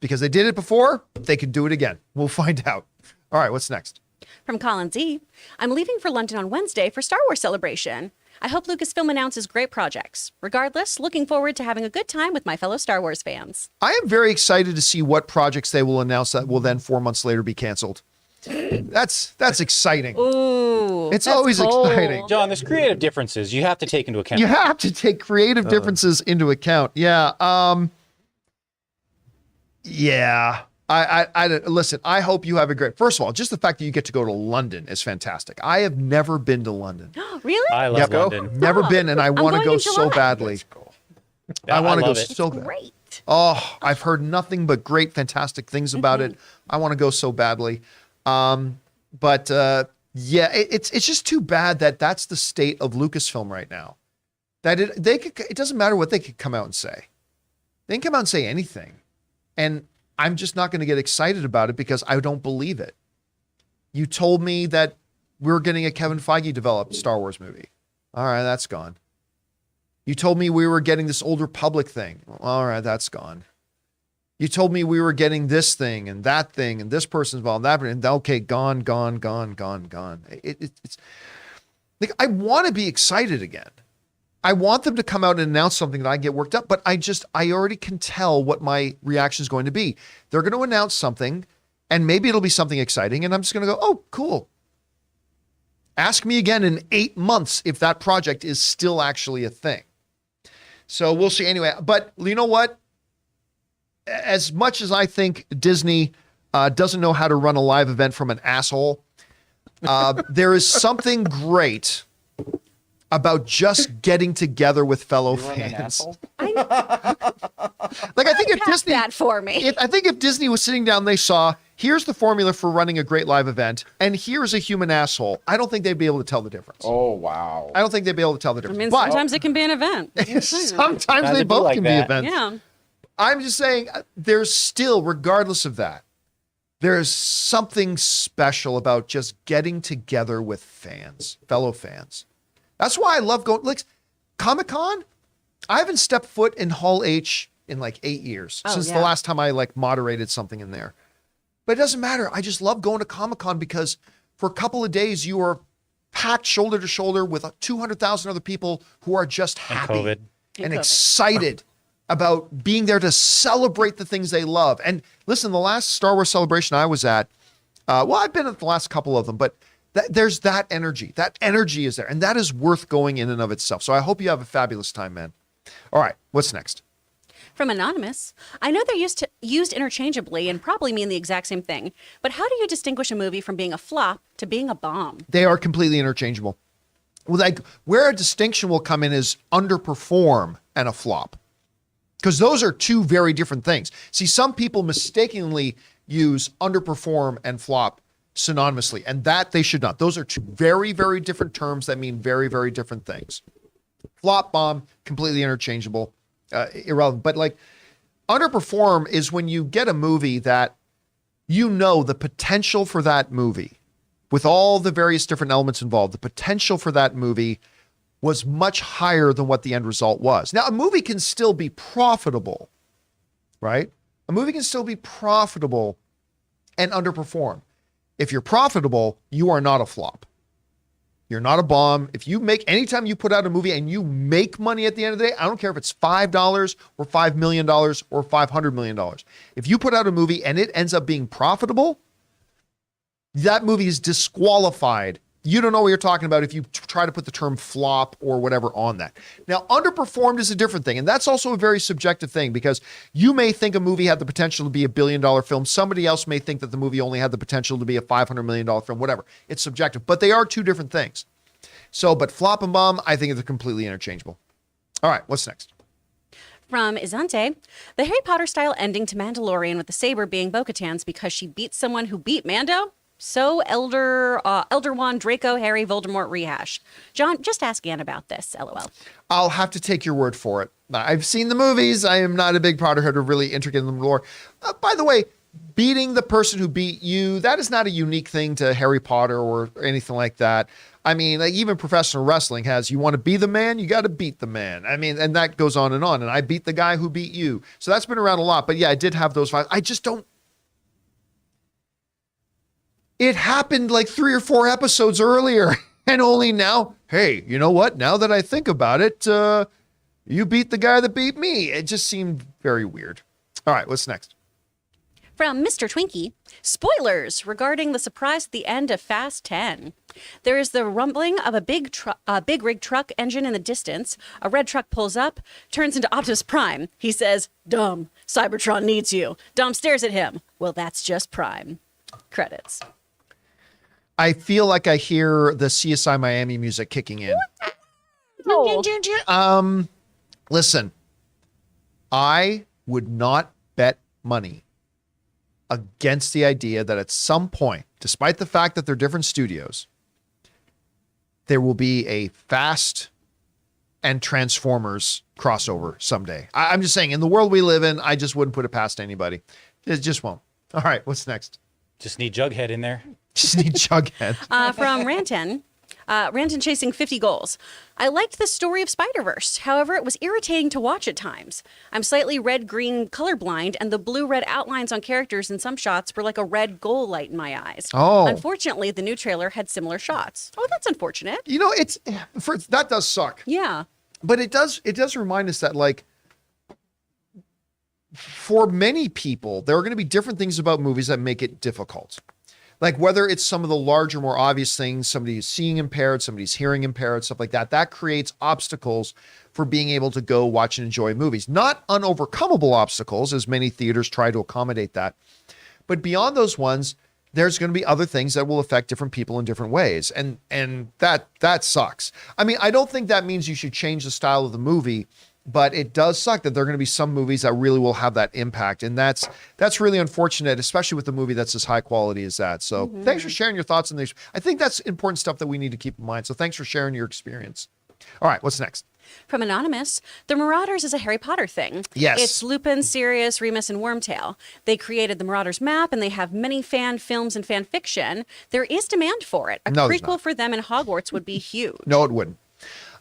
Because they did it before, they could do it again. We'll find out. All right, what's next? From Colin Z. I'm leaving for London on Wednesday for Star Wars Celebration. I hope Lucasfilm announces great projects. Regardless, looking forward to having a good time with my fellow Star Wars fans. I am very excited to see what projects they will announce that will then 4 months later be canceled. That's exciting. Ooh, it's always exciting. John, there's creative differences you have to take into account. You have to take creative differences into account. Yeah. Yeah. I listen, I hope you have a great, first of all, just the fact that you get to go to London is fantastic. I have never been to London. Really? I love London. Never been, and I want to go so badly. Yeah, I want to go it. so bad. Great. Oh, I've heard nothing but great, fantastic things about it. I want to go so badly. But yeah, it's just too bad that that's the state of Lucasfilm right now. That it doesn't matter what they could come out and say. They can come out and say anything. And I'm just not going to get excited about it because I don't believe it. You told me that we're getting a Kevin Feige developed Star Wars movie. All right, that's gone. You told me we were getting this Old Republic thing. All right, that's gone. You told me we were getting this thing and this person's involved, and okay, gone. It's like, I want to be excited again. I want them to come out and announce something that I get worked up, but I already can tell what my reaction is going to be. They're going to announce something, and maybe it'll be something exciting, and I'm just going to go, oh, cool. Ask me again in 8 months if that project is still actually a thing. So we'll see anyway. But you know what? As much as I think Disney doesn't know how to run a live event from an asshole, there is something great about just getting together with fellow fans. Like, I think if Disney that for me. I think if Disney was sitting down, they saw, here's the formula for running a great live event, and here's a human asshole. I don't think they'd be able to tell the difference. Oh, wow. I don't think they'd be able to tell the I difference. mean, But sometimes it can be an event. sometimes they both like can that. be events. Yeah. I'm just saying, there's still, regardless of that, there's something special about just getting together with fans, fellow fans. That's why I love going. Like, Comic-Con, I haven't stepped foot in Hall H in like 8 years since the last time I like moderated something in there. But it doesn't matter. I just love going to Comic-Con because for a couple of days you are packed shoulder to shoulder with 200,000 other people who are just happy and excited about being there to celebrate the things they love. And listen, the last Star Wars celebration I was at, I've been at the last couple of them, but there's that energy. That energy is there, and that is worth going in and of itself. So I hope you have a fabulous time, man. All right, what's next? From Anonymous, I know they're used interchangeably and probably mean the exact same thing, but how do you distinguish a movie from being a flop to being a bomb? They are completely interchangeable. Well, like, where a distinction will come in is underperform and a flop, because those are two very different things. See, some people mistakenly use underperform and flop synonymously, and that they should not. Those are two very, very different terms that mean very, very different things. Flop, bomb, completely interchangeable, irrelevant. But like, underperform is when you get a movie that you know the potential for that movie, with all the various different elements involved, the potential for that movie was much higher than what the end result was. Now, a movie can still be profitable, right? A movie can still be profitable and underperform. If you're profitable, you are not a flop. You're not a bomb. If you make, anytime you put out a movie and you make money at the end of the day, I don't care if it's $5 or $5 million or $500 million. If you put out a movie and it ends up being profitable, that movie is disqualified. You don't know what you're talking about if you try to put the term flop or whatever on that. Now, underperformed is a different thing, and that's also a very subjective thing, because you may think a movie had the potential to be $1 billion film. Somebody else may think that the movie only had the potential to be a $500 million film, whatever. It's subjective, but they are two different things. So, but flop and bomb, I think they're completely interchangeable. All right, what's next? From Izante, the Harry Potter style ending to Mandalorian with the saber being Bo-Katan's because she beat someone who beat Mando? So Elder Wand, Draco, Harry, Voldemort rehash. John, just ask Ann about this, LOL. I'll have to take your word for it. I've seen the movies. I am not a big Potterhead or really intricate in the lore. By the way, beating the person who beat you, that is not a unique thing to Harry Potter or anything like that. I mean, like, even professional wrestling has, you want to be the man, you got to beat the man. I mean, and that goes on. And I beat the guy who beat you. So that's been around a lot. But yeah, I did have those fights. I just don't. It happened like 3 or 4 episodes earlier, and only now, hey, you know what? Now that I think about it, you beat the guy that beat me. It just seemed very weird. All right, what's next? From Mr. Twinkie, spoilers regarding the surprise at the end of Fast 10. There is the rumbling of a big rig truck engine in the distance. A red truck pulls up, turns into Optimus Prime. He says, "Dumb, Cybertron needs you." Dom stares at him. Well, that's just Prime. Credits. I feel like I hear the CSI Miami music kicking in. Oh. Listen, I would not bet money against the idea that at some point despite the fact that they're different studios, there will be a Fast and Transformers crossover someday. I'm just saying, in the world we live in, I just wouldn't put it past anybody. It just won't. All right, what's next? Just need Jughead in there. Just need Jughead. From Ranton chasing 50 goals. I liked the story of Spider-Verse. However, it was irritating to watch at times. I'm slightly red-green colorblind, and the blue-red outlines on characters in some shots were like a red goal light in my eyes. Oh. Unfortunately, the new trailer had similar shots. Oh, that's unfortunate. You know, that does suck. Yeah. But it does remind us that, like, for many people, there are going to be different things about movies that make it difficult. Like whether it's some of the larger, more obvious things, somebody's seeing impaired, somebody's hearing impaired, stuff like that, that creates obstacles for being able to go watch and enjoy movies. Not unovercomable obstacles, as many theaters try to accommodate that. But beyond those ones, there's going to be other things that will affect different people in different ways. And that sucks. I mean, I don't think that means you should change the style of the movie, but it does suck that there are going to be some movies that really will have that impact. And that's really unfortunate, especially with the movie that's as high quality as that. So thanks for sharing your thoughts on this. I think that's important stuff that we need to keep in mind. So thanks for sharing your experience. All right, what's next? From Anonymous, The Marauders is a Harry Potter thing. Yes. It's Lupin, Sirius, Remus, and Wormtail. They created the Marauders map, and they have many fan films and fan fiction. There is demand for it. A prequel for them in Hogwarts would be huge. No, it wouldn't.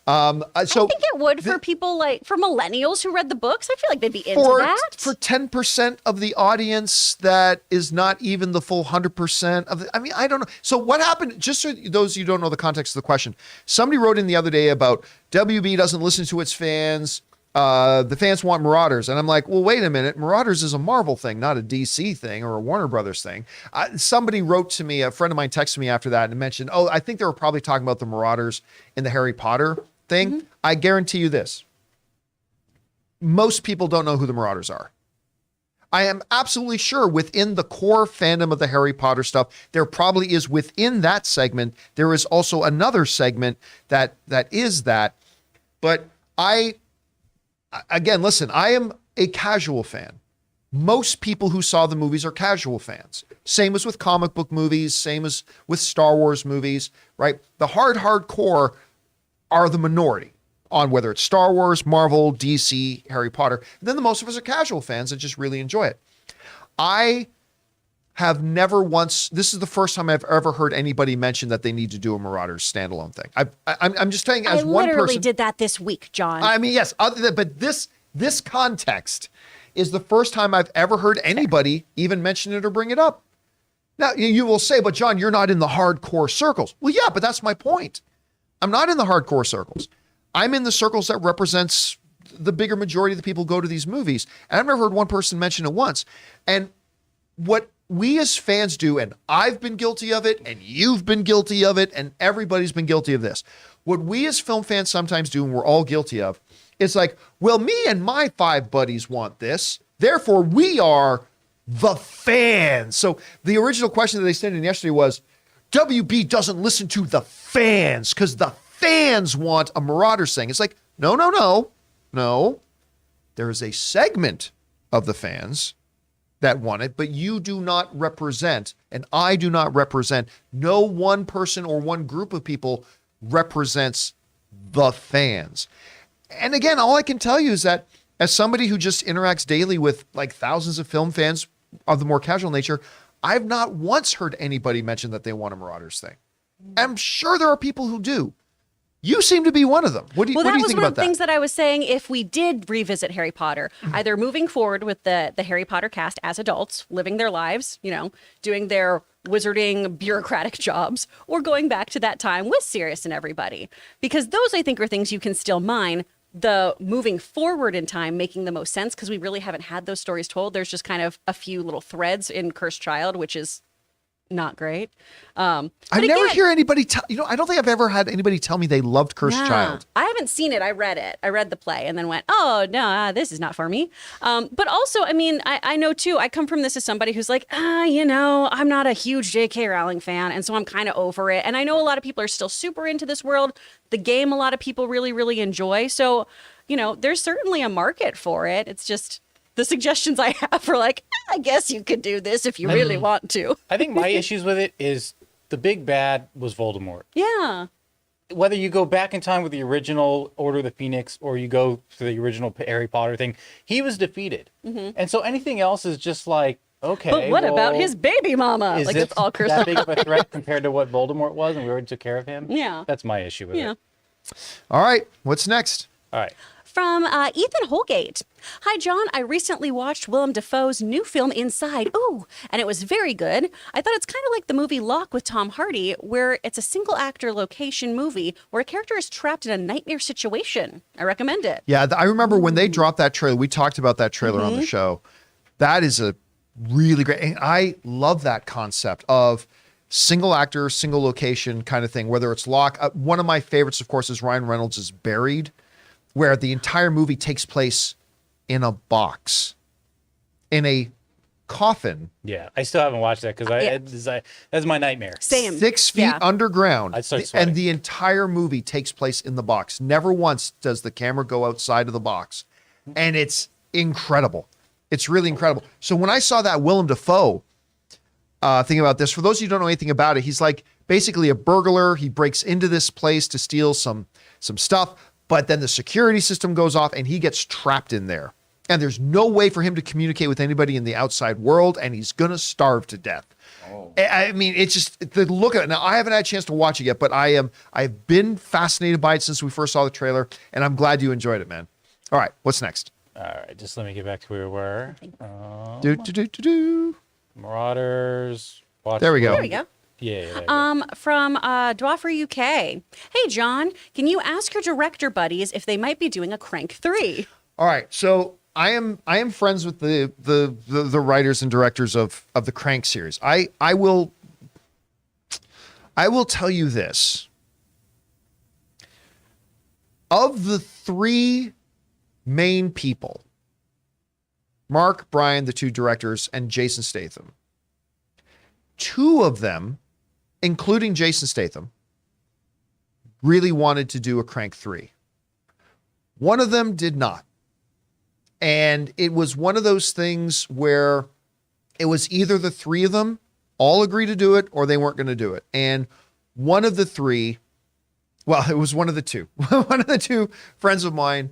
I think it would for people for millennials who read the books. I feel like they'd be into that. For 10% of the audience that is not even the full 100% of I mean, I don't know. So what happened, just so those you don't know the context of the question, somebody wrote in the other day about WB doesn't listen to its fans. The fans want Marauders. And I'm like, well, wait a minute. Marauders is a Marvel thing, not a DC thing or a Warner Brothers thing. Somebody wrote to me, a friend of mine texted me after that and mentioned, I think they were probably talking about the Marauders in the Harry Potter thing. Mm-hmm. I guarantee you this. Most people don't know who the Marauders are. I am absolutely sure within the core fandom of the Harry Potter stuff, there probably is within that segment, there is also another segment that is that. But again, listen, I am a casual fan. Most people who saw the movies are casual fans. Same as with comic book movies, same as with Star Wars movies, right? The hardcore are the minority on whether it's Star Wars, Marvel, DC, Harry Potter. And then the most of us are casual fans that just really enjoy it. I have never once, this is the first time I've ever heard anybody mention that they need to do a Marauders standalone thing. I'm just telling you as one person. I literally did that this week, John. I mean, yes, but this context is the first time I've ever heard anybody even mention it or bring it up. Now, you will say, but John, you're not in the hardcore circles. Well, yeah, but that's my point. I'm not in the hardcore circles. I'm in the circles that represents the bigger majority of the people who go to these movies. And I've never heard one person mention it once. And what we as fans do, and I've been guilty of it, and you've been guilty of it, and everybody's been guilty of this. What we as film fans sometimes do, and we're all guilty of, is like, well, me and my 5 buddies want this. Therefore, we are the fans. So the original question that they sent in yesterday was, WB doesn't listen to the fans because the fans want a Marauders thing. It's like, no. There is a segment of the fans that want it, but you do not represent, and I do not represent, no one person or one group of people represents the fans. And again, all I can tell you is that as somebody who just interacts daily with like thousands of film fans of the more casual nature, I've not once heard anybody mention that they want a Marauders thing. I'm sure there are people who do. You seem to be one of them. What do you think about that? Well, that was one of the things that I was saying. If we did revisit Harry Potter, either moving forward with the Harry Potter cast as adults, living their lives, doing their wizarding bureaucratic jobs, or going back to that time with Sirius and everybody. Because those, I think, are things you can still mine. The moving forward in time making the most sense because we really haven't had those stories told. There's just kind of a few little threads in Cursed Child, which is not great. I never hear anybody tell, I don't think I've ever had anybody tell me they loved Cursed Child. I haven't seen it. I read it. I read the play and then went, oh, no, this is not for me. But also, I mean, I know too, I come from this as somebody who's like, I'm not a huge J.K. Rowling fan. And so I'm kind of over it. And I know a lot of people are still super into this world. The game, a lot of people really, really enjoy. So, there's certainly a market for it. It's just, the suggestions I have are like, I guess you could do this if you really want to. I think my issues with it is the big bad was Voldemort. Yeah. Whether you go back in time with the original Order of the Phoenix or you go to the original Harry Potter thing, he was defeated. And so anything else is just like, okay. But what about his baby mama? Is Like, it it's all cursed. that big of a threat compared to what Voldemort was and we already took care of him? Yeah. That's my issue with it. All right, what's next? All right. From Ethan Holgate. Hi, John. I recently watched Willem Dafoe's new film Inside. Ooh, and it was very good. I thought it's kind of like the movie Lock with Tom Hardy, where it's a single actor location movie where a character is trapped in a nightmare situation. I recommend it. Yeah, I remember when they dropped that trailer. We talked about that trailer on the show. That is a really great, and I love that concept of single actor, single location kind of thing, whether it's Lock. One of my favorites, of course, is Ryan Reynolds' Buried, where the entire movie takes place in a box, in a coffin. Yeah, I still haven't watched that because that's my nightmare. Same. 6 feet underground. I'd start sweating. And the entire movie takes place in the box. Never once does the camera go outside of the box. And it's incredible. It's really incredible. So when I saw that Willem Dafoe thing about this, for those of you who don't know anything about it, he's like basically a burglar. He breaks into this place to steal some stuff, but then the security system goes off and he gets trapped in there. And there's no way for him to communicate with anybody in the outside world, and he's going to starve to death. I mean, it's just the look at it. Now, I haven't had a chance to watch it yet, but I've been fascinated by it since we first saw the trailer, and I'm glad you enjoyed it, man. All right, what's next? All right, just let me get back to where we were. Marauders. There we go. There we go. Yeah. From Dwaffer UK. Hey, John, can you ask your director buddies if they might be doing a Crank 3? All right, so I am friends with the writers and directors of the Crank series. I will tell you this. Of the 3 main people, Mark, Brian, the 2 directors, and Jason Statham, 2 of them, including Jason Statham, really wanted to do a Crank 3. One of them did not. And it was one of those things where it was either the 3 of them all agree to do it or they weren't going to do it. And one of the 3, well, it was one of the 2. One of the 2 friends of mine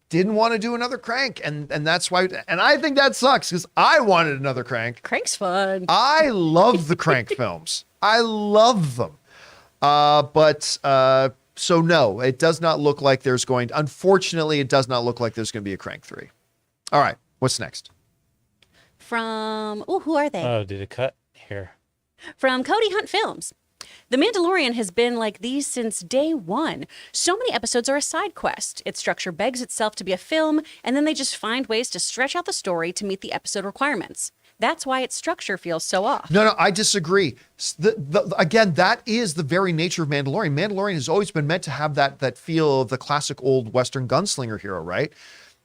didn't want to do another Crank. And that's why, and I think that sucks because I wanted another Crank. Crank's fun. I love the Crank films. I love them. So no, it does not look like there's going to, unfortunately, it does not look like there's going to be a Crank 3. All right, what's next? From, who are they? Oh, did it cut? Here. From Cody Hunt Films. The Mandalorian has been like these since day one. So many episodes are a side quest. Its structure begs itself to be a film, and then they just find ways to stretch out the story to meet the episode requirements. That's why its structure feels so off. No, I disagree. Again, that is the very nature of Mandalorian. Mandalorian has always been meant to have that feel of the classic old Western gunslinger hero, right?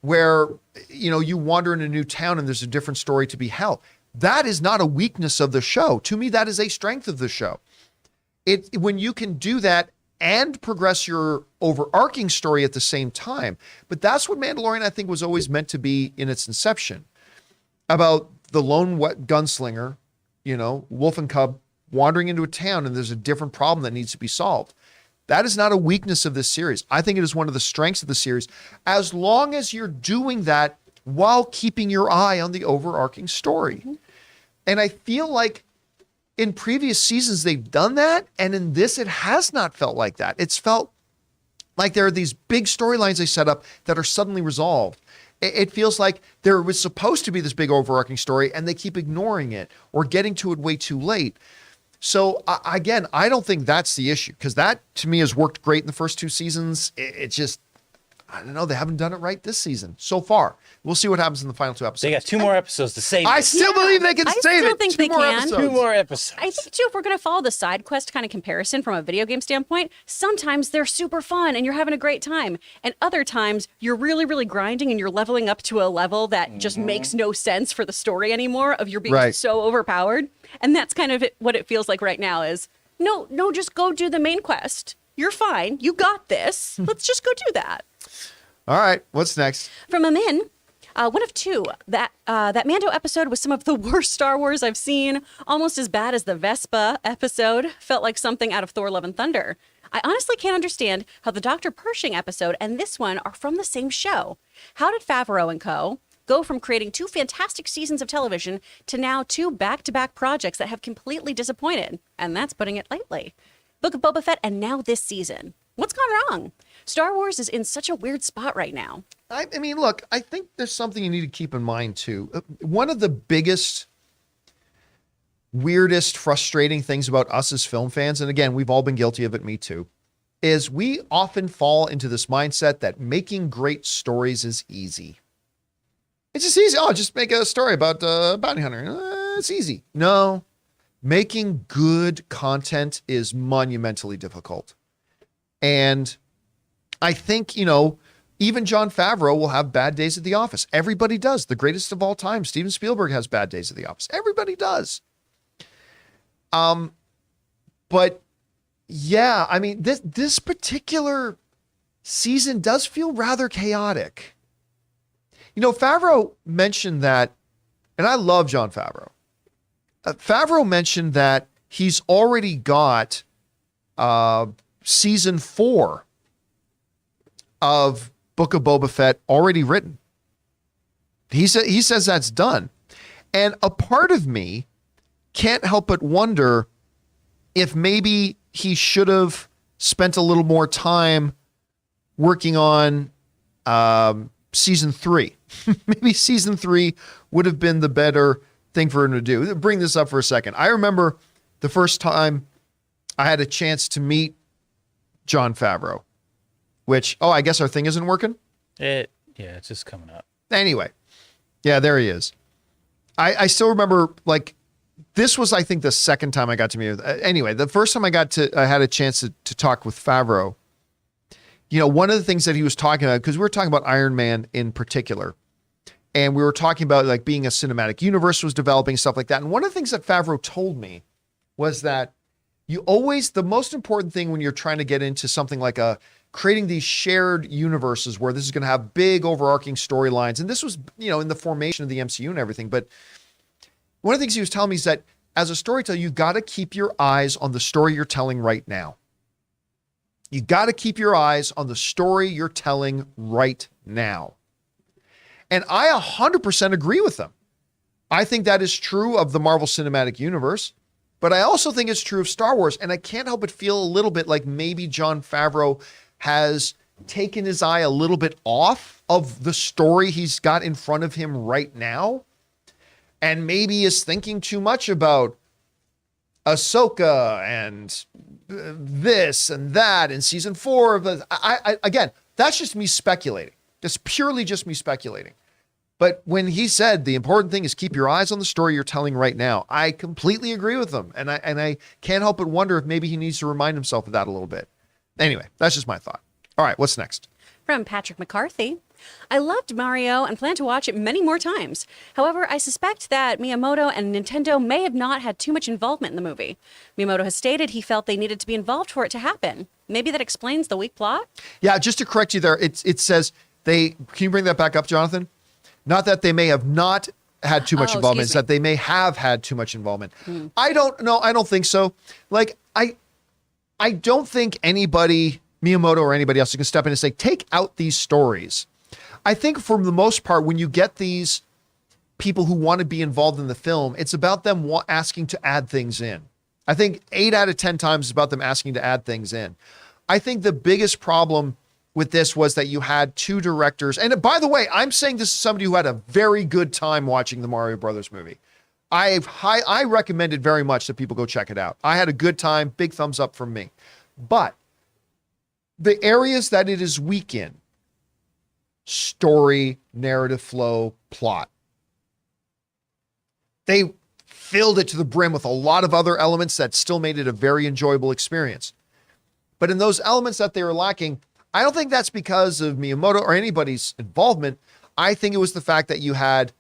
Where, you wander in a new town and there's a different story to be held. That is not a weakness of the show. To me, that is a strength of the show. When you can do that and progress your overarching story at the same time. But that's what Mandalorian, I think, was always meant to be in its inception. About the lone gunslinger, wolf and cub, wandering into a town and there's a different problem that needs to be solved. That is not a weakness of this series. I think it is one of the strengths of the series, as long as you're doing that while keeping your eye on the overarching story. Mm-hmm. And I feel like in previous seasons, they've done that. And in this, it has not felt like that. It's felt like there are these big storylines they set up that are suddenly resolved. It feels like there was supposed to be this big overarching story and they keep ignoring it or getting to it way too late. So again, I don't think that's the issue because that to me has worked great in the first 2 seasons. It's just, I don't know, they haven't done it right this season so far. We'll see what happens in the final 2 episodes. They got 2 more episodes to save it. I still believe they can save it. I still think they can. 2 more episodes. I think, too, if we're going to follow the side quest kind of comparison from a video game standpoint, sometimes they're super fun and you're having a great time. And other times, you're really, really grinding and you're leveling up to a level that just makes no sense for the story anymore of you're being so overpowered. And that's kind of what it feels like right now is, no, just go do the main quest. You're fine. You got this. Let's just go do that. All right. What's next? From Amin. One of two. That Mando episode was some of the worst Star Wars I've seen. Almost as bad as the Vespa episode. Felt like something out of Thor: Love and Thunder. I honestly can't understand how the Dr. Pershing episode and this one are from the same show. How did Favreau and co. go from creating 2 fantastic seasons of television to now 2 back-to-back projects that have completely disappointed? And that's putting it lightly. Book of Boba Fett and now this season. What's gone wrong? Star Wars is in such a weird spot right now. I mean, look, I think there's something you need to keep in mind too. One of the biggest, weirdest, frustrating things about us as film fans, and again, we've all been guilty of it, me too, is we often fall into this mindset that making great stories is easy. It's just easy. Oh, just make a story about a bounty hunter. It's easy. No, making good content is monumentally difficult. And I think, even Jon Favreau will have bad days at the office. Everybody does. The greatest of all time, Steven Spielberg, has bad days at the office. Everybody does. But yeah, I mean, this particular season does feel rather chaotic. Favreau mentioned that, and I love Jon Favreau. Favreau mentioned that he's already got season 4 of Book of Boba Fett already written. He says that's done. And a part of me can't help but wonder if maybe he should have spent a little more time working on season 3. Maybe season 3 would have been the better thing for him to do. Bring this up for a second. I remember the first time I had a chance to meet Jon Favreau, which, I guess our thing isn't working. It's just coming up. Anyway. Yeah, there he is. I still remember, this was, I think, the second time I got to meet him. Anyway, the first time I had a chance to talk with Favreau, one of the things that he was talking about, because we were talking about Iron Man in particular, and we were talking about being a cinematic universe was developing, stuff like that. And one of the things that Favreau told me was that the most important thing when you're trying to get into something like creating these shared universes where this is going to have big overarching storylines. And this was, in the formation of the MCU and everything. But one of the things he was telling me is that as a storyteller, you got to keep your eyes on the story you're telling right now. You got to keep your eyes on the story you're telling right now. And I 100% agree with them. I think that is true of the Marvel Cinematic Universe, but I also think it's true of Star Wars. And I can't help but feel a little bit like maybe Jon Favreau has taken his eye a little bit off of the story he's got in front of him right now, and maybe is thinking too much about Ahsoka and this and that in season 4 of the. Again, that's just me speculating. That's purely just me speculating. But when he said the important thing is keep your eyes on the story you're telling right now, I completely agree with him, and I can't help but wonder if maybe he needs to remind himself of that a little bit. Anyway, that's just my thought. All right, what's next? From Patrick McCarthy. I loved Mario and plan to watch it many more times. However, I suspect that Miyamoto and Nintendo may have not had too much involvement in the movie. Miyamoto has stated he felt they needed to be involved for it to happen. Maybe that explains the weak plot? Yeah, just to correct you there, it says can you bring that back up, Jonathan? Not that they may have not had too much involvement, it's that they may have had too much involvement. I don't know. I don't think so. I don't think anybody, Miyamoto or anybody else, can step in and say, take out these stories. I think for the most part, when you get these people who want to be involved in the film, it's about them asking to add things in. I think 8 out of 10 times is about them asking to add things in. I think the biggest problem with this was that you had 2 directors. And by the way, I'm saying this is somebody who had a very good time watching the Mario Brothers movie. I recommend it very much that people go check it out. I had a good time. Big thumbs up from me. But the areas that it is weak in, story, narrative flow, plot, they filled it to the brim with a lot of other elements that still made it a very enjoyable experience. But in those elements that they were lacking, I don't think that's because of Miyamoto or anybody's involvement. I think it was the fact that you had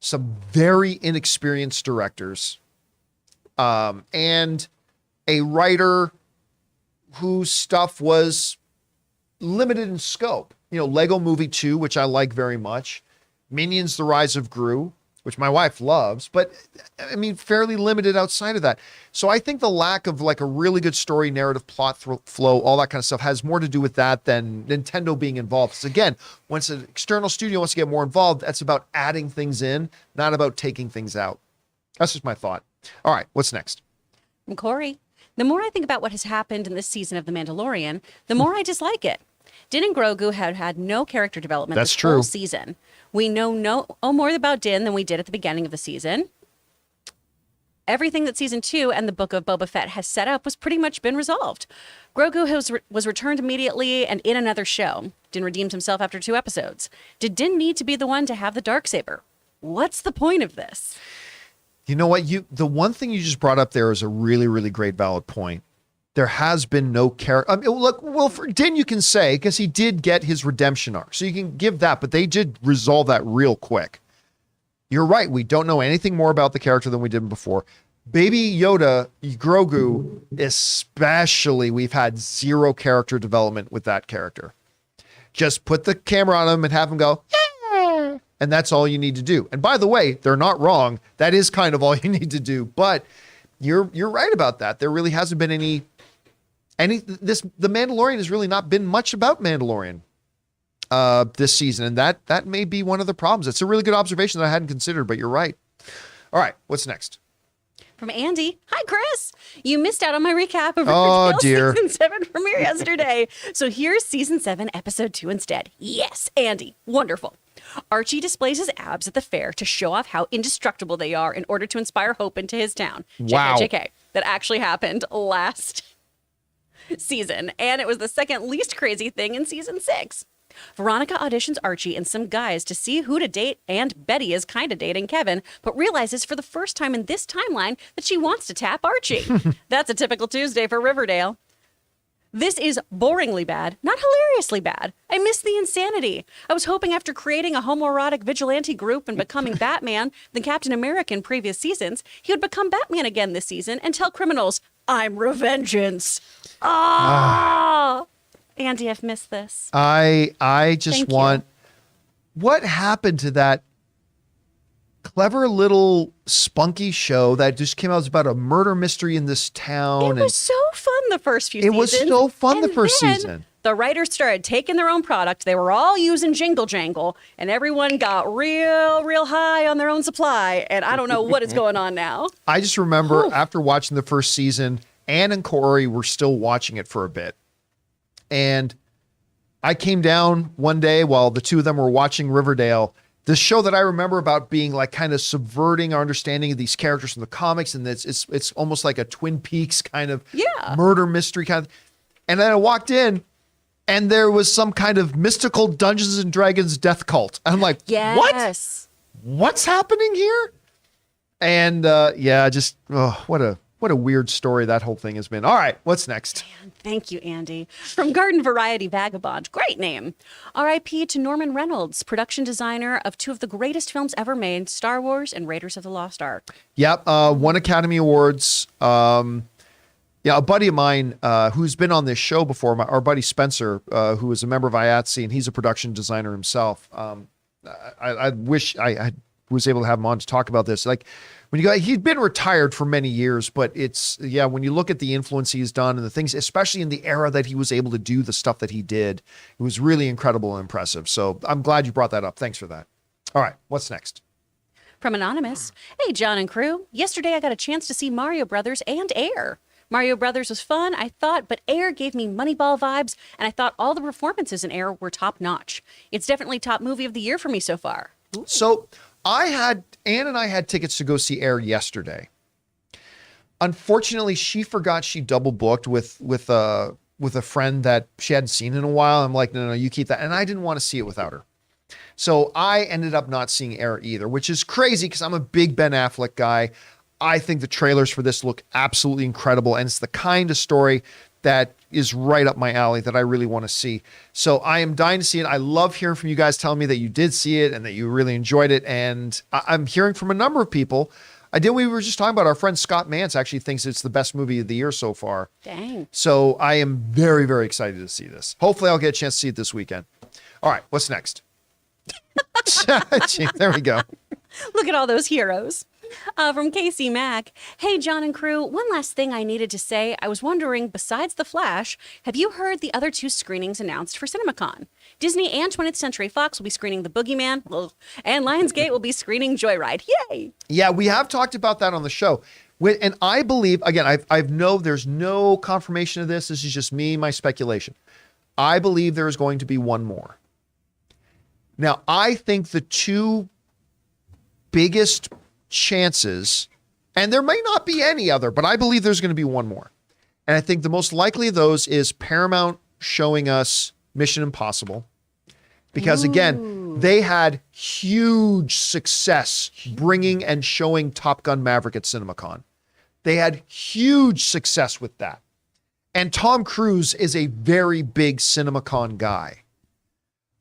some very inexperienced directors and a writer whose stuff was limited in scope. Lego Movie 2, which I like very much, Minions: The Rise of Gru, which my wife loves, but I mean, fairly limited outside of that. So I think the lack of like a really good story, narrative, plot flow, all that kind of stuff has more to do with that than Nintendo being involved. Because again, once an external studio wants to get more involved, that's about adding things in, not about taking things out. That's just my thought. All right, what's next? From Corey. The more I think about what has happened in this season of The Mandalorian, the more I dislike it. Din and Grogu had no character development That's this true. whole season. We know no more about Din than we did at the beginning of the season. Everything that season 2 and the Book of Boba Fett has set up was pretty much been resolved. Grogu was returned immediately and in another show. Din redeemed himself after 2 episodes. Did Din need to be the one to have the Darksaber? What's the point of this? You know what? The one thing you just brought up there is a really, really great valid point. There has been no character. I mean, look, well, for Din, you can say, because he did get his redemption arc. So you can give that, but they did resolve that real quick. You're right. We don't know anything more about the character than we did before. Baby Yoda, Grogu, especially, we've had 0 character development with that character. Just put the camera on him and have him go, yeah, and that's all you need to do. And by the way, they're not wrong. That is kind of all you need to do. But you're right about that. There really hasn't been the Mandalorian has really not been much about Mandalorian this season, and that may be one of the problems. It's a really good observation that I hadn't considered, but you're right. All right, what's next? From Andy. Hi, Chris. You missed out on my recap of Oh, Riverdale dear. season 7 premiere yesterday. So here's season 7, episode 2 instead. Yes, Andy. Wonderful. Archie displays his abs at the fair to show off how indestructible they are in order to inspire hope into his town. Wow. JK. That actually happened last season, and it was the second least crazy thing in season 6. Veronica auditions Archie and some guys to see who to date, and Betty is kind of dating Kevin, but realizes for the first time in this timeline that she wants to tap Archie. That's a typical Tuesday for Riverdale. This is boringly bad, not hilariously bad. I miss the insanity. I was hoping after creating a homoerotic vigilante group and becoming Batman, than Captain America in previous seasons, he would become Batman again this season and tell criminals, I'm revengeance. Ah! Andy, I've missed this. I just Thank want, what happened to that clever little spunky show that just came out? It was about a murder mystery in this town. It was so fun the first few It seasons. was so fun the And first then season. The writers started taking their own product. They were all using Jingle Jangle, and everyone got real high on their own supply. And I don't know what is going on now. I just remember after watching the first season, Ann and Corey were still watching it for a bit. And I came down one day while the two of them were watching Riverdale, this show that I remember about being like kind of subverting our understanding of these characters from the comics. And it's almost like a Twin Peaks kind of murder mystery kind of. And then I walked in and there was some kind of mystical Dungeons and Dragons death cult. And I'm like, Yes. what's happening here? And what a weird story that whole thing has been. All right, what's next? Thank you, Andy. From Garden Variety Vagabond. Great name. R.I.P. to Norman Reynolds, production designer of 2 of the greatest films ever made, Star Wars and Raiders of the Lost Ark. Yep, won Academy Awards. A buddy of mine who's been on this show before, our buddy Spencer, who is a member of IATSE, and he's a production designer himself. I wish I was able to have him on to talk about this. Like, he'd been retired for many years, but when you look at the influence he's done and the things, especially in the era that he was able to do the stuff that he did, it was really incredible and impressive. So I'm glad you brought that up. Thanks for that. All right, what's next? From Anonymous. Hey, John and crew. Yesterday I got a chance to see Mario Brothers and Air. Mario Brothers was fun, I thought, but Air gave me Moneyball vibes, and I thought all the performances in Air were top notch. It's definitely top movie of the year for me so far. Ooh. So Ann and I had tickets to go see Air yesterday. Unfortunately, she forgot she double booked with a friend that she hadn't seen in a while. I'm like, no, you keep that. And I didn't want to see it without her. So I ended up not seeing Air either, which is crazy because I'm a big Ben Affleck guy. I think the trailers for this look absolutely incredible. And it's the kind of story that is right up my alley that I really want to see. So I am dying to see it. I love hearing from you guys telling me that you did see it and that you really enjoyed it. And I'm hearing from a number of people. We were just talking about our friend Scott Mance actually thinks it's the best movie of the year so far. Dang. So I am very, very excited to see this. Hopefully I'll get a chance to see it this weekend. All right, what's next? Jeez, there we go. Look at all those heroes. From Casey Mack. Hey, John and crew. One last thing I needed to say. I was wondering, besides The Flash, have you heard the other 2 screenings announced for CinemaCon? Disney and 20th Century Fox will be screening The Boogeyman, and Lionsgate will be screening Joyride. Yay! Yeah, we have talked about that on the show. And I believe, again, there's no confirmation of this. This is just me, my speculation. I believe there is going to be one more. Now, I think the 2 biggest chances, and there may not be any other, but I believe there's going to be one more. And I think the most likely of those is Paramount showing us Mission Impossible. Because again, they had huge success bringing and showing Top Gun Maverick at CinemaCon. They had huge success with that. And Tom Cruise is a very big CinemaCon guy.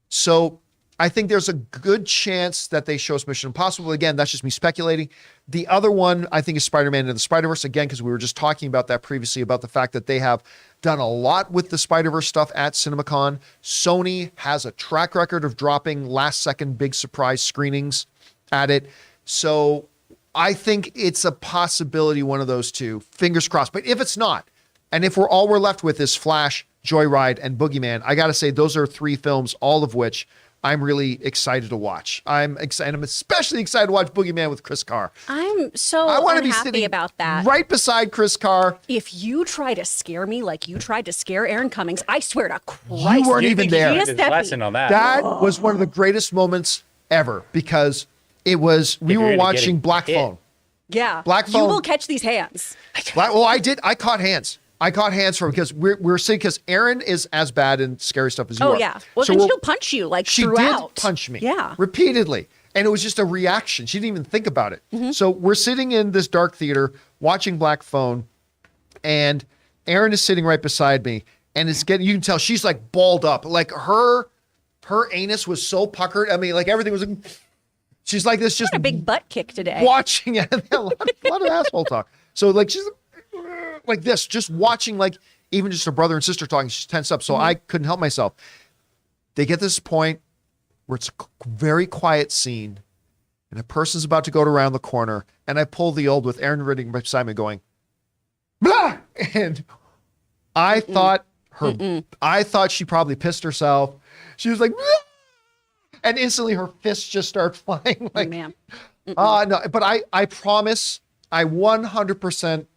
So I think there's a good chance that they show us Mission Impossible. Again, that's just me speculating. The other one, I think, is Spider-Man Into the Spider-Verse. Again, because we were just talking about that previously, about the fact that they have done a lot with the Spider-Verse stuff at CinemaCon. Sony has a track record of dropping last-second big surprise screenings at it. So I think it's a possibility, one of those 2. Fingers crossed. But if it's not, and if all we're left with is Flash, Joyride, and Boogeyman, I got to say those are 3 films, all of which I'm really excited to watch. I'm excited. I'm especially excited to watch Boogeyman with Chris Carr. I'm so I want to be unhappy sitting about that. right beside Chris Carr. If you try to scare me like you tried to scare Aaron Cummings, I swear to Christ. You weren't even there. His lesson on that. That was one of the greatest moments ever, because we were watching Black Phone. Yeah. Black You Phone. will catch these hands. I did. I caught hands. From, because we're sitting, because Aaron is as bad in scary stuff as you are. Oh, yeah. Well, So then we're- she'll punch you She throughout. did punch me. Yeah. Repeatedly. And it was just a reaction. She didn't even think about it. Mm-hmm. So we're sitting in this dark theater watching Black Phone, and Aaron is sitting right beside me, and you can tell she's like balled up. Like her anus was so puckered. I mean, like everything was, she's like this, just a big butt kick today. watching it. a lot of asshole talk. So like she's like this, just watching, like even just a brother and sister talking, she's tensed up. So I couldn't help myself. They get this point where it's a very quiet scene and a person's about to go around the corner, and I pull the old with Aaron Ridding beside me going, blah! And I thought she probably pissed herself. She was like, blah! And instantly her fists just start flying. Like, Man. no, but I promise, I 100%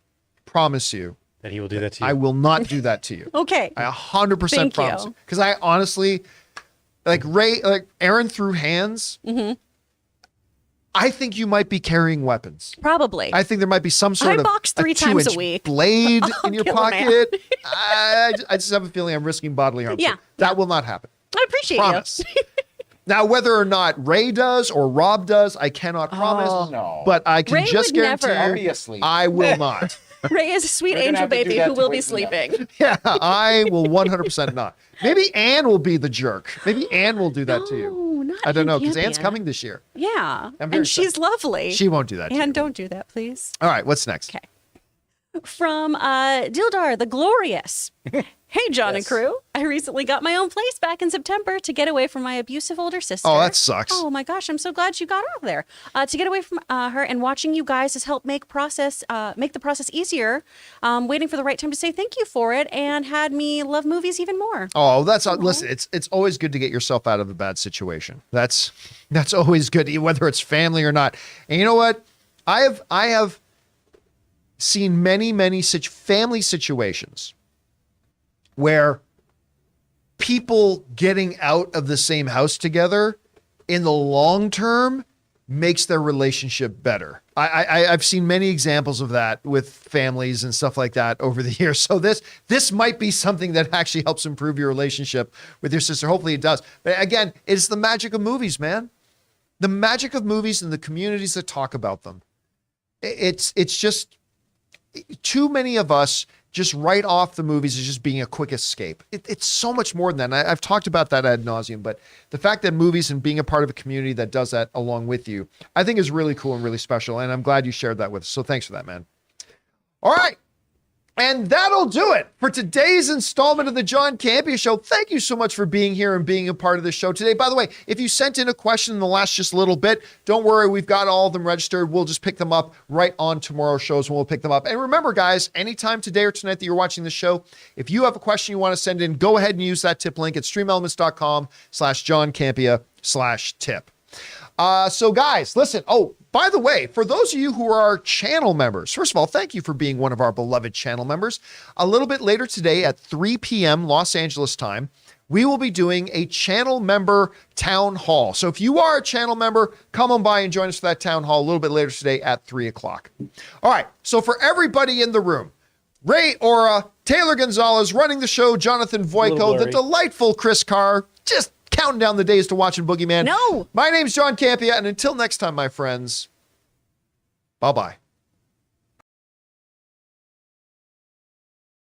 promise you That he will do that to you. I will not do that to you. Okay. I 100% Thank promise. you. Because I honestly, like Aaron threw hands. Mm-hmm. I think you might be carrying weapons. Probably. I think there might be some sort I of box 3 times a 2-inch week. blade in your kill a man. pocket. I just have a feeling I'm risking bodily harm. So Yeah. that will not happen. I appreciate Promise. you. Now, whether or not Ray does or Rob does, I cannot promise. No. But I can Ray just would guarantee never. you, Obviously. I will not. Ray is a sweet We're gonna angel have to do baby that who to will be wait for that. sleeping. Yeah, I will 100% not. Maybe Ann will be the jerk. Maybe Ann will do that to you. No, not I don't know, because Campea. Ann's coming this year. Yeah. I'm very And she's excited. lovely. She won't do that to you. And don't do that, please. All right, what's next? Okay. From Dildar the Glorious. Hey, John and crew. I recently got my own place back in September to get away from my abusive older sister. Oh, that sucks. Oh my gosh, I'm so glad you got out of there. To get away from her, and watching you guys has helped make the process easier. Waiting for the right time to say thank you for it, and had me love movies even more. Oh, listen, it's always good to get yourself out of a bad situation. That's always good, whether it's family or not. And you know what? I have seen many family situations where people getting out of the same house together in the long term makes their relationship better. I've seen many examples of that with families and stuff like that over the years. So this might be something that actually helps improve your relationship with your sister. Hopefully it does. But again, it's the magic of movies, man. The magic of movies and the communities that talk about them. It's just too many of us just write off the movies as just being a quick escape. It's so much more than that. And I've talked about that ad nauseum, but the fact that movies and being a part of a community that does that along with you, I think is really cool and really special. And I'm glad you shared that with us. So thanks for that, man. All right. And that'll do it for today's installment of the John Campea Show. Thank you so much for being here and being a part of the show today. By the way, if you sent in a question in the last just little bit, don't worry, we've got all of them registered. We'll just pick them up right on tomorrow's shows when we'll pick them up. And remember, guys, anytime today or tonight that you're watching the show, if you have a question you want to send in, go ahead and use that tip link at streamelements.com/JohnCampea/tip. So guys, listen. Oh, by the way, for those of you who are our channel members, first of all, thank you for being one of our beloved channel members. A little bit later today at 3 p.m. Los Angeles time, we will be doing a channel member town hall. So if you are a channel member, come on by and join us for that town hall a little bit later today at 3 o'clock. All right. So for everybody in the room, Ray Ora, Taylor Gonzalez running the show, Jonathan Voico, the delightful Chris Carr, just counting down the days to watching Boogeyman. No. My name's John Campea, and until next time, my friends, bye-bye.